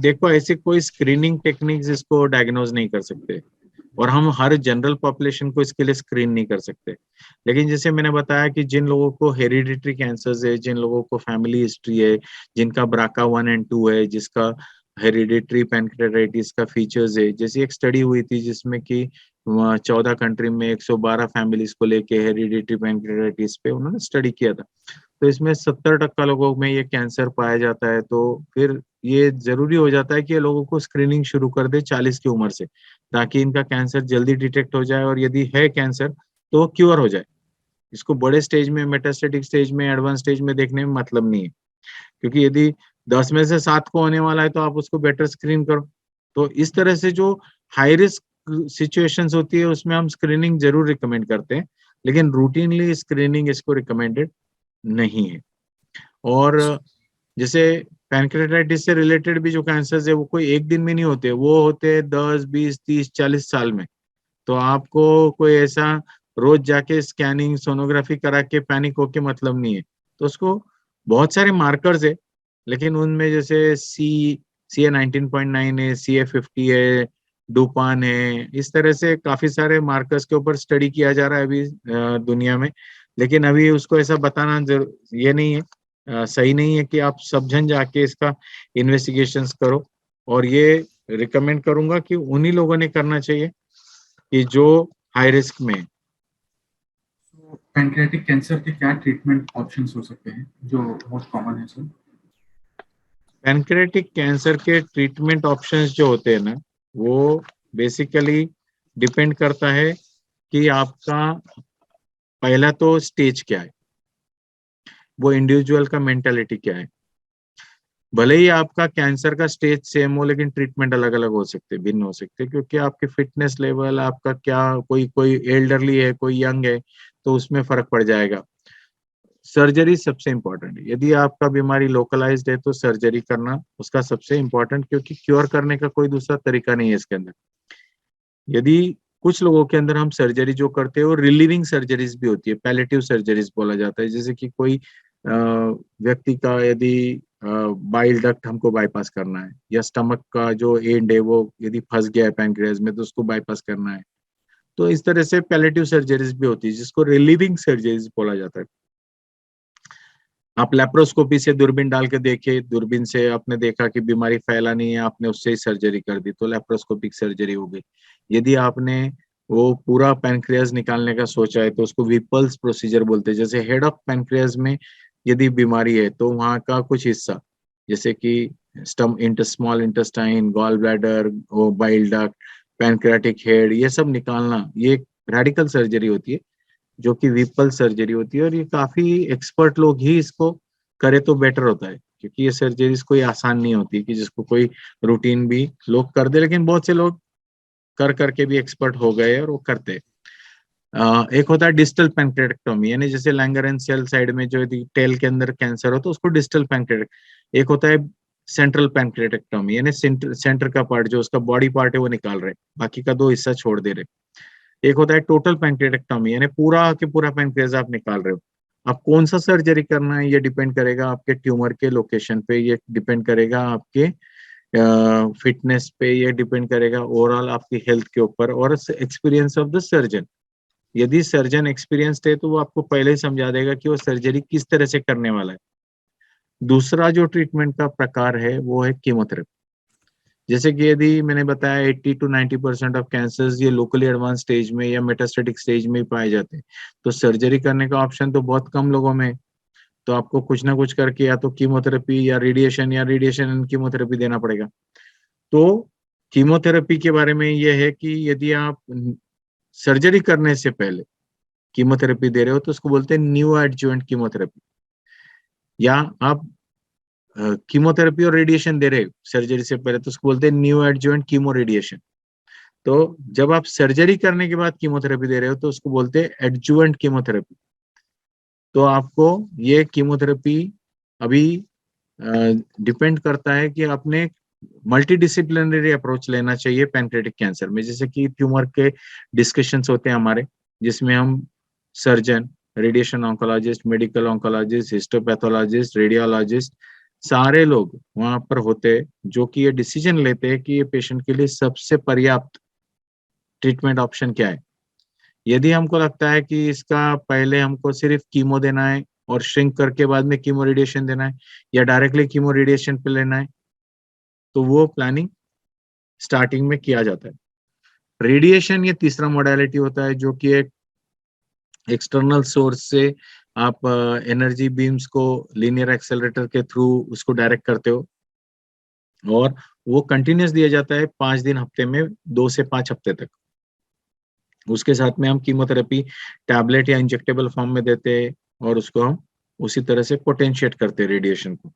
देखो, ऐसे कोई स्क्रीनिंग टेक्निक्स इसको डायग्नोज नहीं कर सकते, और हम हर जनरल पॉपुलेशन को इसके लिए स्क्रीन नहीं कर सकते। लेकिन जैसे मैंने बताया कि जिन लोगों को हेरिडिटरी कैंसर्स है, जिन लोगों को फैमिली हिस्ट्री है, जिनका ब्राका 1 और 2 है, जिसका हेरिडिटरी पैनक्रेटाइटिस का फीचर्स है, जैसी एक स्टडी हुई थी जिसमें कि 14 कंट्री में 112 फैमिलीज को लेके हेरिडिटरी पैनक्रेटाइटिस पे उन्होंने स्टडी किया था। तो इसमें 70% लोगों में ये कैंसर पाया जाता है। तो फिर ये जरूरी हो जाता है कि ये लोगों को स्क्रीनिंग शुरू कर दे 40 की उम्र से, ताकि इनका कैंसर जल्दी डिटेक्ट हो जाए, और यदि है कैंसर तो वो क्योर हो जाए। इसको बड़े स्टेज में, मेटास्टेटिक स्टेज में, एडवांस स्टेज में देखने में मतलब नहीं है, क्योंकि यदि 10 में से 7 को होने वाला है तो आप उसको बेटर स्क्रीन करो। तो इस तरह से जो हाई रिस्क सिचुएशंस होती है उसमें हम स्क्रीनिंग जरूर रिकमेंड करते हैं, लेकिन रूटीनली स्क्रीनिंग इसको रिकमेंडेड नहीं है। और जैसे पैनक्रेटाइटिस से रिलेटेड भी जो कैंसर है वो कोई एक दिन में नहीं होते, वो होते हैं 10, 20, 30, 40 साल में। तो आपको कोई ऐसा रोज जाके स्कैनिंग सोनोग्राफी करा के पैनिक होके मतलब नहीं है। तो उसको बहुत सारे मार्कर्स है, लेकिन उनमें जैसे CA19.9 है, CA50 है, डूपान है, इस तरह से काफी सारे मार्कर्स के ऊपर स्टडी किया जा रहा है अभी दुनिया में। लेकिन अभी उसको ऐसा बताना ये नहीं है, सही नहीं है कि आप सब जन जाके इसका इन्वेस्टिगेशंस करो। और ये रिकमेंड करूंगा कि उन्हीं लोगों ने करना चाहिए कि जो हाई रिस्क में। तो पैनक्रियाटिक कैंसर के क्या ट्रीटमेंट ऑप्शंस हो सकते हैं जो मोस्ट कॉमन है सर? पैनक्रेटिक कैंसर के ट्रीटमेंट ऑप्शंस जो होते हैं ना, वो बेसिकली डिपेंड करता है कि आपका पहला तो स्टेज क्या है, वो इंडिविजुअल का मेंटालिटी क्या है। भले ही आपका कैंसर का स्टेज सेम हो, लेकिन ट्रीटमेंट अलग अलग हो सकते, भिन्न हो सकते, क्योंकि आपके फिटनेस लेवल, आपका क्या, कोई कोई एल्डरली है, कोई यंग है, तो उसमें फर्क पड़ जाएगा। सर्जरी सबसे इंपॉर्टेंट है। यदि आपका बीमारी लोकलाइज्ड है तो सर्जरी करना उसका सबसे इंपॉर्टेंट, क्योंकि क्योर करने का कोई दूसरा तरीका नहीं है इसके अंदर। यदि कुछ लोगों के अंदर हम सर्जरी जो करते हैं वो रिलीविंग सर्जरीज भी होती है, पैलेटिव सर्जरीज बोला जाता है। जैसे कि कोई व्यक्ति का यदि बाइल डक्ट हमको बाईपास करना है, या स्टमक का जो एंड है वो यदि फंस गया है पैनक्रियाज में तो उसको बाईपास करना है, तो इस तरह से पैलेटिव सर्जरीज भी होती है जिसको रिलीविंग सर्जरीज बोला जाता है। आप लेप्रोस्कोपी से दूरबीन डाल के देखे, दूरबीन से आपने देखा कि बीमारी फैला नहीं है, आपने उससे ही सर्जरी कर दी, तो लेप्रोस्कोपिक सर्जरी हो गई। यदि आपने वो पूरा पैनक्रियाज निकालने का सोचा है तो उसको विपल्स प्रोसीजर बोलते हैं। जैसे हेड ऑफ पैनक्रियाज में यदि बीमारी है तो वहां का कुछ हिस्सा, जैसे कि small intestine, gall bladder, bile duct, pancreatic head, ये सब निकालना, ये एक रेडिकल सर्जरी होती है जो कि विपल सर्जरी होती है। और ये काफी एक्सपर्ट लोग ही इसको करे तो बेटर होता है, क्योंकि ये सर्जरीज कोई आसान नहीं होती कि जिसको कोई रूटीन भी लोग कर दे, लेकिन बहुत से लोग कर करके भी एक्सपर्ट हो गए और वो करते हैं। एक होता है डिस्टल पैंक्रेटेक्टोमी, यानी जैसे लैंगरेंशियल साइड में जो टेल के अंदर कैंसर हो तो उसको डिस्टल पैंक्रेटेक्ट। एक होता है सेंट्रल पैंक्रेटेक्टोमी, यानी सेंटर का पार्ट जो उसका बॉडी पार्ट है वो निकाल रहे, बाकी का 2 हिस्सा छोड़ दे रहे। एक होता है टोटल पैंक्रेटेक्टोमी, यानी पूरा के पूरा पैंक्रियाज आप निकाल रहे हो। अब कौन सा सर्जरी करना है ये डिपेंड करेगा आपके ट्यूमर के लोकेशन पे, ये डिपेंड करेगा आपके फिटनेस पे, ये डिपेंड करेगा ओवरऑल आपकी हेल्थ के ऊपर और एक्सपीरियंस ऑफ द सर्जन। यदि सर्जन एक्सपीरियंस्ड है तो वो आपको पहले ही समझा देगा कि वो सर्जरी किस तरह से करने वाला है। दूसरा जो ट्रीटमेंट का प्रकार है वो है कीमोथेरेपी। जैसे कि यदि मैंने बताया 80 to 90% ऑफ कैंसर्स ये लोकली एडवांस स्टेज में या मेटास्टेटिक स्टेज में ही पाए जाते हैं, तो सर्जरी करने का ऑप्शन तो बहुत कम लोगों में है। तो आपको कुछ ना कुछ करके या तो कीमोथेरेपी या रेडिएशन एंड कीमोथेरेपी देना पड़ेगा। तो कीमोथेरेपी के बारे में यह है कि यदि आप सर्जरी करने से पहले कीमोथेरेपी दे रहे हो तो उसको बोलते हैं न्यू एडजुवेंट कीमोथेरेपी, या आप कीमोथेरेपी और रेडिएशन दे रहे हो सर्जरी से पहले तो उसको बोलते हैं न्यू एडजुवेंट कीमो रेडिएशन। तो जब आप सर्जरी करने के बाद कीमोथेरेपी दे रहे हो तो उसको बोलते हैं एडजुवेंट कीमोथेरेपी। तो आपको ये कीमोथेरेपी अभी डिपेंड करता है कि आपने मल्टीडिसिप्लिनरी अप्रोच लेना चाहिए पैनक्रेटिक कैंसर में। जैसे कि ट्यूमर के डिस्कशंस होते हैं हमारे, जिसमें हम surgeon, radiation oncologist, medical oncologist, histopathologist, radiologist, सारे लोग वहां पर होते हैं जो कि ये डिसीजन लेते हैं कि ये पेशेंट के लिए सबसे पर्याप्त ट्रीटमेंट ऑप्शन क्या है। यदि हमको लगता है कि इसका पहले हमको सिर्फ कीमो देना है और श्रिंक करके बाद में कीमो रेडिएशन देना है, या डायरेक्टली कीमो रेडिएशन पे लेना है, तो वो प्लानिंग स्टार्टिंग में किया जाता है। रेडिएशन ये तीसरा मोडालिटी होता है जो कि एक एक्सटर्नल सोर्स से आप एनर्जी बीम्स को लीनियर एक्सेलरेटर के थ्रू उसको डायरेक्ट करते हो, और वो कंटिन्यूस दिया जाता है 5 दिन हफ्ते में, 2 से 5 हफ्ते तक। उसके साथ में हम कीमोथेरेपी टैबलेट या इंजेक्टेबल फॉर्म में देते हैं और उसको हम उसी तरह से पोटेंशिएट करते हैं रेडिएशन को।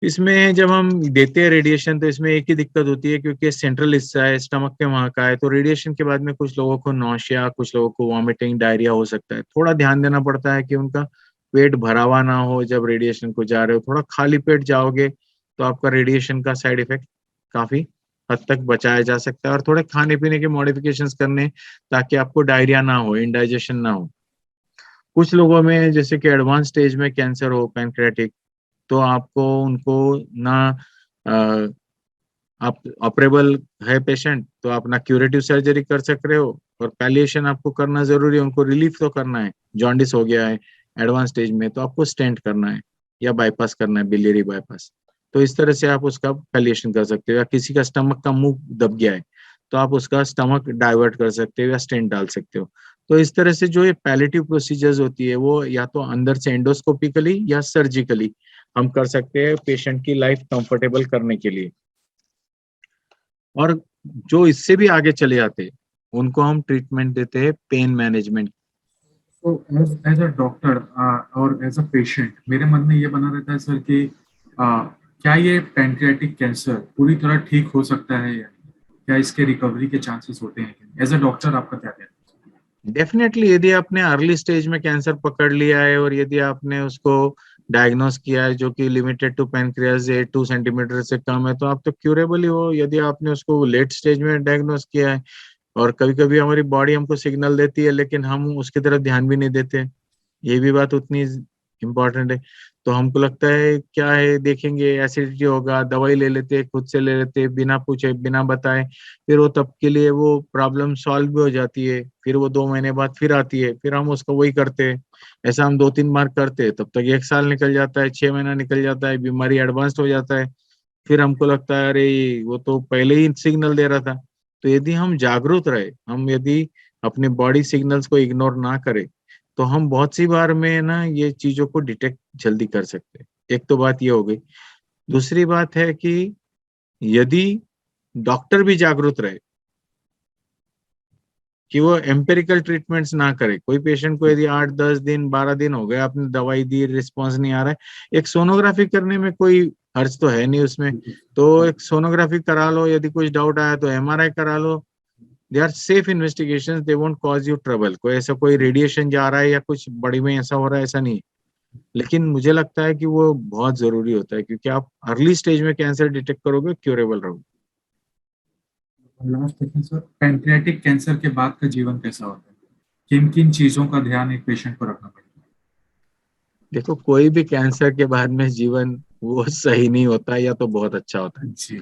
इसमें जब हम देते हैं रेडिएशन तो इसमें एक ही दिक्कत होती है, क्योंकि सेंट्रल हिस्सा है, स्टमक के वहां का है, तो रेडिएशन के बाद में कुछ लोगों को नौशिया, कुछ लोगों को वॉमिटिंग, डायरिया हो सकता है। थोड़ा ध्यान देना पड़ता है कि उनका पेट भरा हुआ ना हो जब रेडिएशन को जा रहे हो। थोड़ा खाली पेट जाओगे तो आपका रेडिएशन का साइड इफेक्ट काफी हद तक बचाया जा सकता है। और थोड़े खाने पीने के मॉडिफिकेशंस करने ताकि आपको डायरिया ना हो, इंडाइजेशन ना हो। कुछ लोगों में जैसे कि एडवांस स्टेज में कैंसर हो पैनक्रेटिक, तो आपको उनको ना आप ऑपरेबल है पेशेंट तो आप ना क्यूरेटिव सर्जरी कर सक रहे हो, और पैलिएशन आपको करना जरूरी है, उनको रिलीफ तो करना है। जॉन्डिस हो गया है एडवांस स्टेज में तो आपको स्टेंट करना है या बाईपास करना है, बिलियरी बाईपास। तो इस तरह से आप उसका पैलिएशन कर सकते हो। या किसी का स्टमक का मुंह दब गया है तो आप उसका स्टमक डाइवर्ट कर सकते हो या स्टेंट डाल सकते हो। तो इस तरह से जो ये पैलेटिव प्रोसीजर्स होती है वो या तो अंदर से एंडोस्कोपिकली या सर्जिकली हम कर सकते हैं पेशेंट की लाइफ कंफर्टेबल करने के लिए। और जो इससे भी आगे चले जाते हैं उनको हम ट्रीटमेंट देते हैं पेन मैनेजमेंट। तो एज अ डॉक्टर और एज अ पेशेंट मेरे मन में ये बना रहता है सर कि क्या ये पैनक्रियाटिक कैंसर पूरी तरह ठीक हो सकता है, या क्या इसके रिकवरी के चांसेस होते हैं? एज अ डॉक्टर आपका क्या कहना है? डेफिनेटली यदि आपने अर्ली स्टेज में कैंसर पकड़ लिया है और यदि आपने उसको डायग्नोस किया है जो कि लिमिटेड टू पैनक्रियाज 2 सेंटीमीटर से कम है तो आप तो क्यूरेबल ही हो। यदि आपने उसको लेट स्टेज में डायग्नोस किया है, और कभी कभी हमारी बॉडी हमको सिग्नल देती है लेकिन हम उसकी तरफ ध्यान भी नहीं देते, ये भी बात उतनी इम्पोर्टेंट है। तो हमको लगता है क्या है, देखेंगे एसिडिटी होगा, दवाई ले लेते, खुद से ले लेते, बिना पूछे बिना बताए, फिर वो तब के लिए वो प्रॉब्लम सॉल्व भी हो जाती है, फिर वो 2 महीने बाद फिर आती है, फिर हम उसको वही करते हैं। ऐसा हम 2-3 बार करते हैं, तब तक 1 साल निकल जाता है, 6 महीना निकल जाता है, बीमारी एडवांस हो जाता है। फिर हमको लगता है अरे वो तो पहले ही सिग्नल दे रहा था। तो यदि हम जागरूक रहे, हम यदि अपने बॉडी सिग्नल्स को इग्नोर ना करें, तो हम बहुत सी बार में ना ये चीजों को डिटेक्ट जल्दी कर सकते हैं। एक तो बात ये हो गई। दूसरी बात है कि यदि डॉक्टर भी जागरूक रहे कि वो एम्पेरिकल ट्रीटमेंट्स ना करे, कोई पेशेंट को यदि 8-10 दिन 12 दिन हो गए, आपने दवाई दी, रिस्पॉन्स नहीं आ रहा है, एक सोनोग्राफी करने में कोई खर्च तो है नहीं उसमें, तो एक सोनोग्राफी करा लो, यदि कुछ डाउट आया तो एमआरआई करा लो। They are safe investigation, they won't cause you trouble. कोई ऐसा कोई रेडिएशन जा रहा है या कुछ बड़ी में ऐसा हो रहा है, ऐसा नहीं है। लेकिन मुझे लगता है कि वो बहुत जरूरी होता है, क्योंकि आप अर्ली स्टेज में कैंसर डिटेक्ट करोगे, क्यूरेबल रहोगे। Last question sir, pancreatic cancer के बाद का जीवन कैसा होता है? किन किन चीजों का ध्यान एक पेशेंट को रखना पड़ता देखो, कोई भी कैंसर के बाद में जीवन वो सही नहीं होता है, या तो बहुत अच्छा होता है। है जी?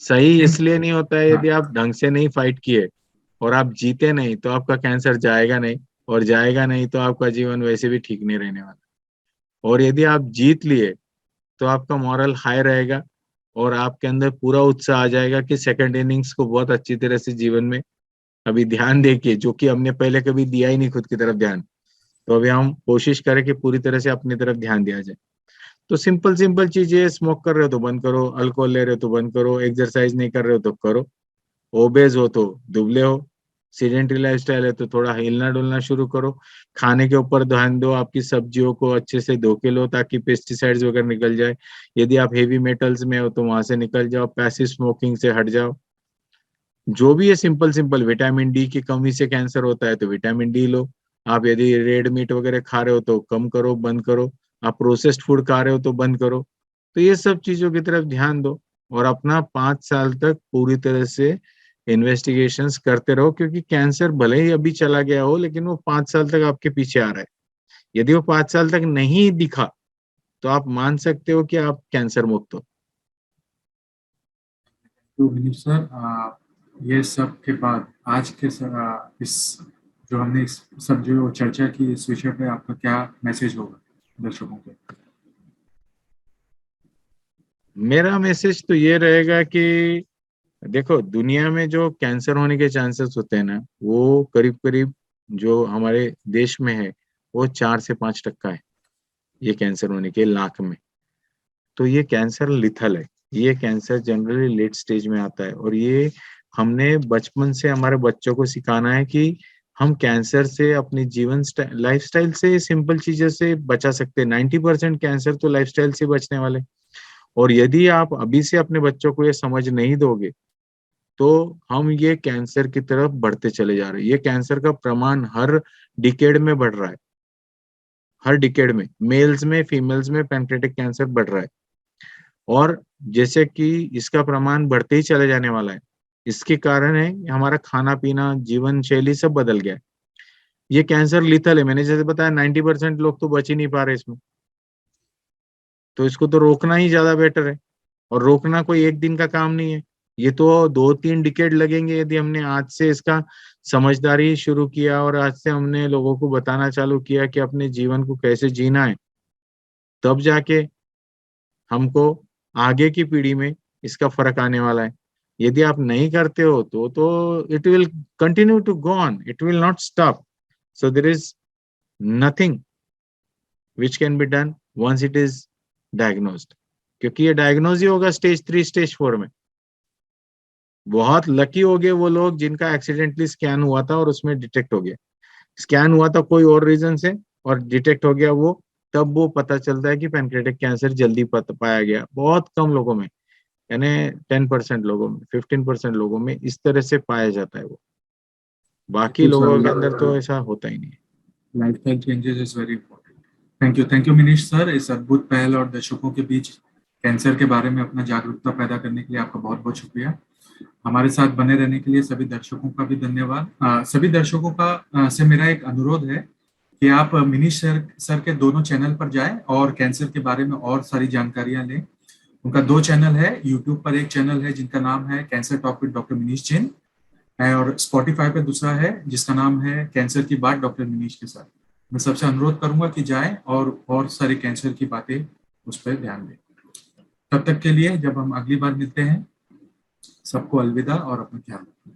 सही किन इसलिए नहीं होता है, हाँ, यदि आप ढंग से नहीं फाइट किए और आप जीते नहीं, तो आपका कैंसर जाएगा नहीं, और जाएगा नहीं तो आपका जीवन वैसे भी ठीक नहीं रहने वाला। और यदि आप जीत लिए, तो आपका मॉरल हाई रहेगा, और आपके अंदर पूरा उत्साह आ जाएगा कि सेकंड इनिंग्स को बहुत अच्छी तरह से जीवन में अभी ध्यान देके, जो कि हमने पहले कभी दिया ही नहीं खुद की तरफ ध्यान, तो अभी हम कोशिश करें कि पूरी तरह से अपनी तरफ ध्यान दिया जाए। तो सिंपल सिंपल चीजें, स्मोक कर रहे हो तो बंद करो, अल्कोहल ले रहे हो तो बंद करो, एक्सरसाइज नहीं कर रहे हो तो करो, ओबेज हो तो दुबले हो, सीडेंटरी लाइफस्टाइल है तो थोड़ा हिलना डुलना शुरू करो, खाने के ऊपर ध्यान दो, आपकी सब्जियों को अच्छे से धो के लो ताकि पेस्टिसाइड्स वगैरह निकल जाए, यदि आप हेवी मेटल्स में हो तो वहां से निकल जाओ, पैसिव स्मोकिंग से हट जाओ। जो भी है सिंपल सिंपल, विटामिन डी की कमी से कैंसर होता है तो विटामिन डी लो, आप यदि रेड मीट वगैरह खा रहे हो तो कम करो, बंद करो, आप प्रोसेस्ड फूड खा रहे हो तो बंद करो। तो ये सब चीजों की तरफ ध्यान दो, और अपना 5 साल तक पूरी तरह से इन्वेस्टिगेशंस करते रहो, क्योंकि कैंसर भले ही अभी चला गया हो, लेकिन वो 5 साल तक आपके पीछे आ रहा है। यदि वो 5 साल तक नहीं दिखा, तो आप मान सकते हो कि आप कैंसर मुक्त हो। तो विनीत सर, ये सब के बाद आज के इस जो हमने इस सब जो चर्चा की इस विषय पे आपका क्या मैसेज होगा दर्शकों को? मेरा मैसेज तो ये रहेगा कि देखो, दुनिया में जो कैंसर होने के चांसेस होते हैं ना, वो करीब करीब जो हमारे देश में है, वो 4 से 5% है, ये कैंसर होने के लाख में। तो ये कैंसर लिथल है। ये कैंसर जनरली लेट स्टेज में आता है, और ये हमने बचपन से हमारे बच्चों को सिखाना है कि हम कैंसर से अपनी जीवन लाइफस्टाइल से, सिंपल चीजों से बचा सकते हैं। 90% कैंसर तो लाइफस्टाइल से बचने वाले। और यदि आप अभी से अपने बच्चों को ये समझ नहीं दोगे, तो हम ये कैंसर की तरफ बढ़ते चले जा रहे हैं। ये कैंसर का प्रमाण हर डिकेड में बढ़ रहा है, हर डिकेड में मेल्स में फीमेल्स में पैंक्रेटिक कैंसर बढ़ रहा है। और जैसे कि इसका प्रमाण बढ़ते ही चले जाने वाला है, इसके कारण है हमारा खाना पीना, जीवन शैली सब बदल गया है। ये कैंसर लिथल है, मैंने जैसे बताया 90% लोग तो बच ही नहीं पा रहे इसमें। तो इसको तो रोकना ही ज्यादा बेटर है, और रोकना कोई एक दिन का काम नहीं है। ये तो 2-3 डिकेड लगेंगे, यदि हमने आज से इसका समझदारी शुरू किया, और आज से हमने लोगों को बताना चालू किया कि अपने जीवन को कैसे जीना है, तब जाके हमको आगे की पीढ़ी में इसका फर्क आने वाला है। यदि आप नहीं करते हो तो it will continue to go on, it will not stop. So there is nothing which can be done once it is diagnosed, क्योंकि ये डायग्नोज ही होगा स्टेज 3 स्टेज 4 में। बहुत लकी हो गए वो लोग जिनका एक्सीडेंटली स्कैन हुआ था और उसमें डिटेक्ट हो गया। स्कैन हुआ था कोई और रीजन से और डिटेक्ट हो गया वो, तब वो पता चलता है कि पैनक्रेटिक कैंसर जल्दी पाया गया। बहुत कम लोगों में, यानी 10% लोगों में, 15% लोगों में इस तरह से पाया जाता है वो। बाकी तो लोगों के अंदर तो सर, ऐसा होता ही नहीं है। Lifestyle changes is very important. Thank you Manish sir, इस अद्भुत पहल और दर्शकों के बीच कैंसर के बारे में अपना जागरूकता पैदा करने के लिए आपका बहुत बहुत शुक्रिया। हमारे साथ बने रहने के लिए सभी दर्शकों का भी धन्यवाद। सभी दर्शकों का से मेरा एक अनुरोध है कि आप मिनीश सर के दोनों चैनल पर जाएं और कैंसर के बारे में और सारी जानकारियां लें। उनका 2 चैनल है, यूट्यूब पर एक चैनल है जिनका नाम है cancer talk with doctor Manish Jain, और स्पॉटिफाई पे दूसरा है जिसका नाम है कैंसर की बात डॉक्टर मनीष के साथ। मैं सबसे अनुरोध करूंगा कि जाएं और सारी कैंसर की बातें उस पर ध्यान दें। तब तक के लिए, जब हम अगली बार मिलते हैं, सबको अलविदा और अपना ख्याल रखें।